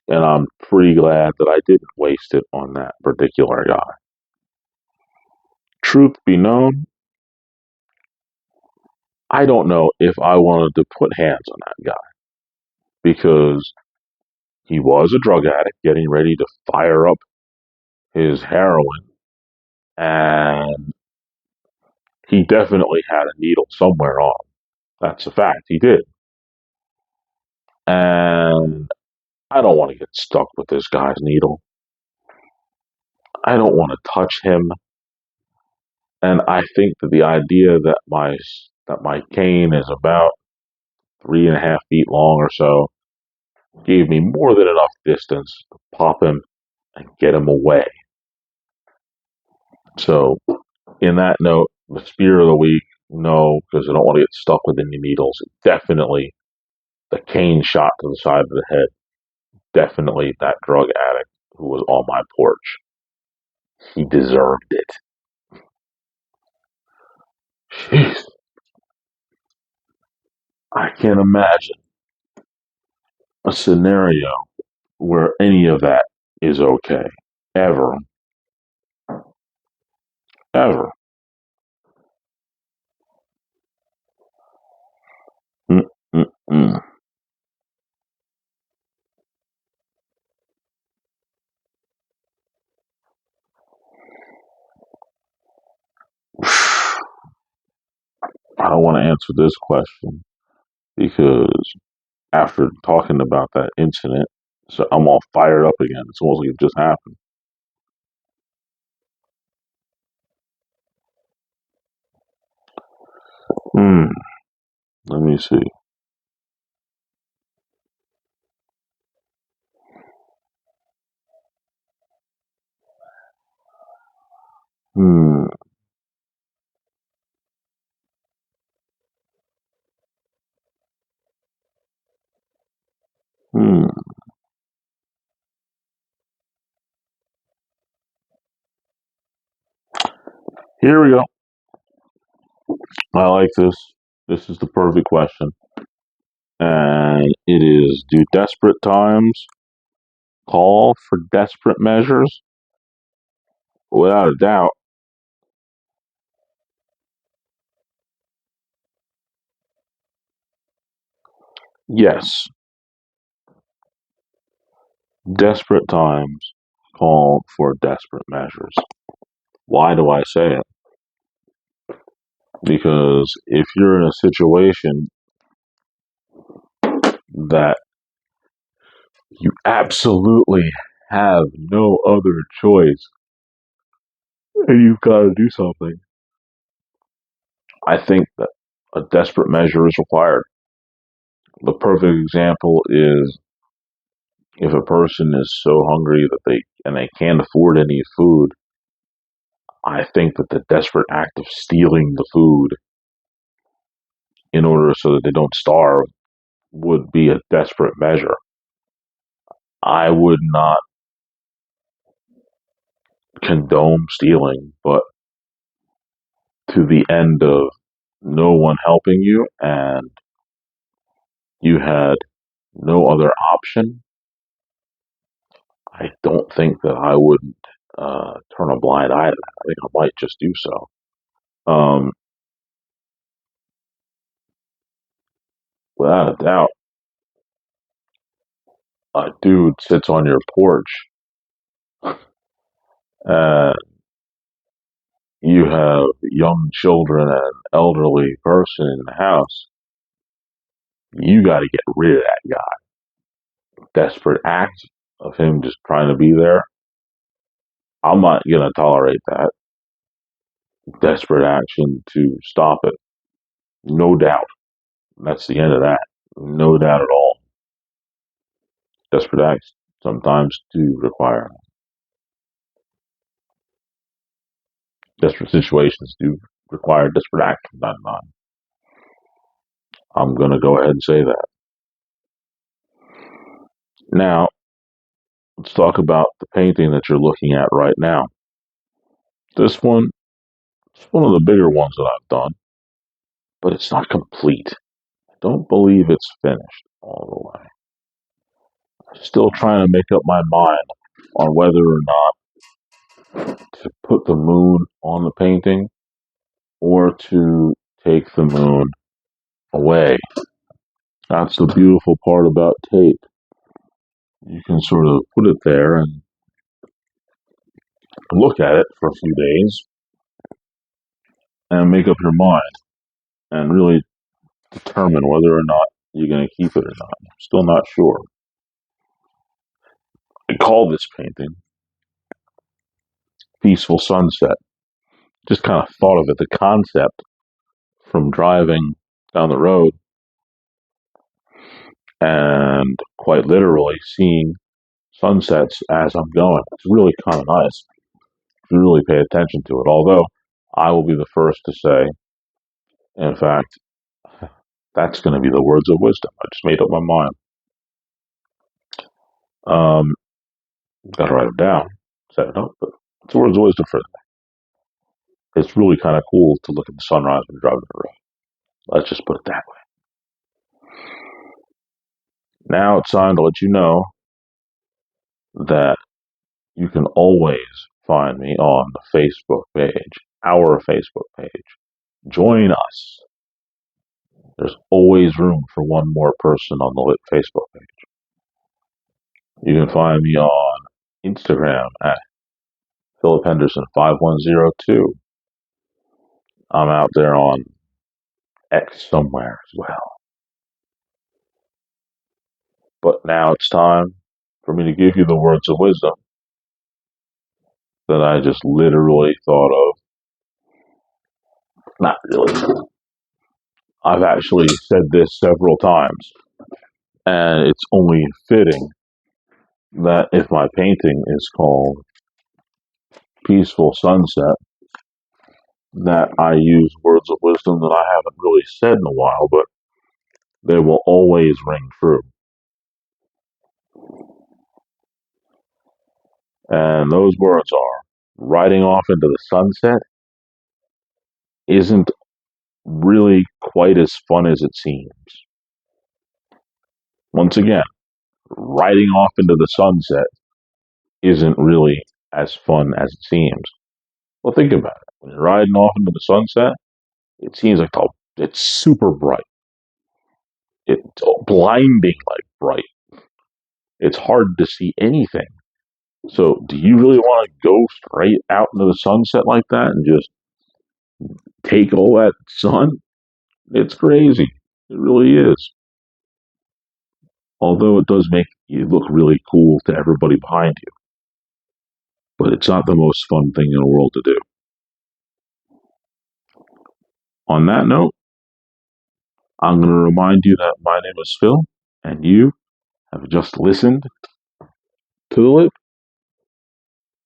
And I'm pretty glad that I didn't waste it on that particular guy. Truth be known, I don't know if I wanted to put hands on that guy because he was a drug addict getting ready to fire up his heroin, and he definitely had a needle somewhere on. That's a fact. He did. And I don't want to get stuck with this guy's needle. I don't want to touch him. And I think that the idea that my cane is about 3.5 feet long or so gave me more than enough distance to pop him and get him away. So, in that note, the spear of the week, no, because I don't want to get stuck with any needles. Definitely the cane shot to the side of the head. Definitely that drug addict who was on my porch. He deserved it. Jeez, I can't imagine a scenario where any of that is okay. Ever. Ever. Mm-mm-mm. I don't want to answer this question because after talking about that incident, so I'm all fired up again. It's almost like it just happened. Hmm. Let me see. Hmm. Hmm. Here we go. I like this. This is the perfect question. And it is: do desperate times call for desperate measures? Without a doubt, yes. Desperate times call for desperate measures. Why do I say it? Because if you're in a situation that you absolutely have no other choice and you've got to do something, I think that a desperate measure is required. The perfect example is if a person is so hungry that they can't afford any food. I think that the desperate act of stealing the food in order so that they don't starve would be a desperate measure. I would not condone stealing, but to the end of no one helping you and you had no other option, I don't think that I would turn a blind eye to that. I think I might just do so. Um, Without a doubt, a dude sits on your porch and you have young children and an elderly person in the house. You got to get rid of that guy. Desperate act of him just trying to be there. I'm not going to tolerate that. Desperate action to stop it. No doubt. That's the end of that. No doubt at all. Desperate acts sometimes do require, desperate situations do require desperate acts from time to time. I'm going to go ahead and say that. Now, let's talk about the painting that you're looking at right now. This one, it's one of the bigger ones that I've done, but it's not complete. I don't believe it's finished all the way. I'm still trying to make up my mind on whether or not to put the moon on the painting or to take the moon away. That's the beautiful part about tape. You can sort of put it there and look at it for a few days and make up your mind and really determine whether or not you're going to keep it or not. I'm still not sure. I call this painting Peaceful Sunset. Just kind of thought of it, the concept from driving down the road and quite literally seeing sunsets as I'm going. It's really kind of nice if you really pay attention to it. Although I will be the first to say, in fact, that's going to be the words of wisdom. I just made up my mind. Um, Got to write it down, set it up, but it's the words of wisdom for that. It's really kind of cool to look at the sunrise when you're driving down the road. Let's just put it that way. Now it's time to let you know that you can always find me on the Facebook page, our Facebook page. Join us. There's always room for one more person on the lit Facebook page. You can find me on Instagram at Philip Henderson 5102. I'm out there on X somewhere as well. But now it's time for me to give you the words of wisdom that I just literally thought of. Not really. I've actually said this several times, and it's only fitting that if my painting is called Peaceful Sunset, that I use words of wisdom that I haven't really said in a while, but they will always ring true. And those words are riding off into the sunset isn't really quite as fun as it seems. Once again, riding off into the sunset isn't really as fun as it seems. Well, think about it. When you're riding off into the sunset, it seems like it's super bright. It's blinding like bright. It's hard to see anything. So, do you really want to go straight out into the sunset like that and just take all that sun? It's crazy. It really is. Although it does make you look really cool to everybody behind you. But it's not the most fun thing in the world to do. On that note, I'm going to remind you that my name is Phil, and you have just listened to the Lip.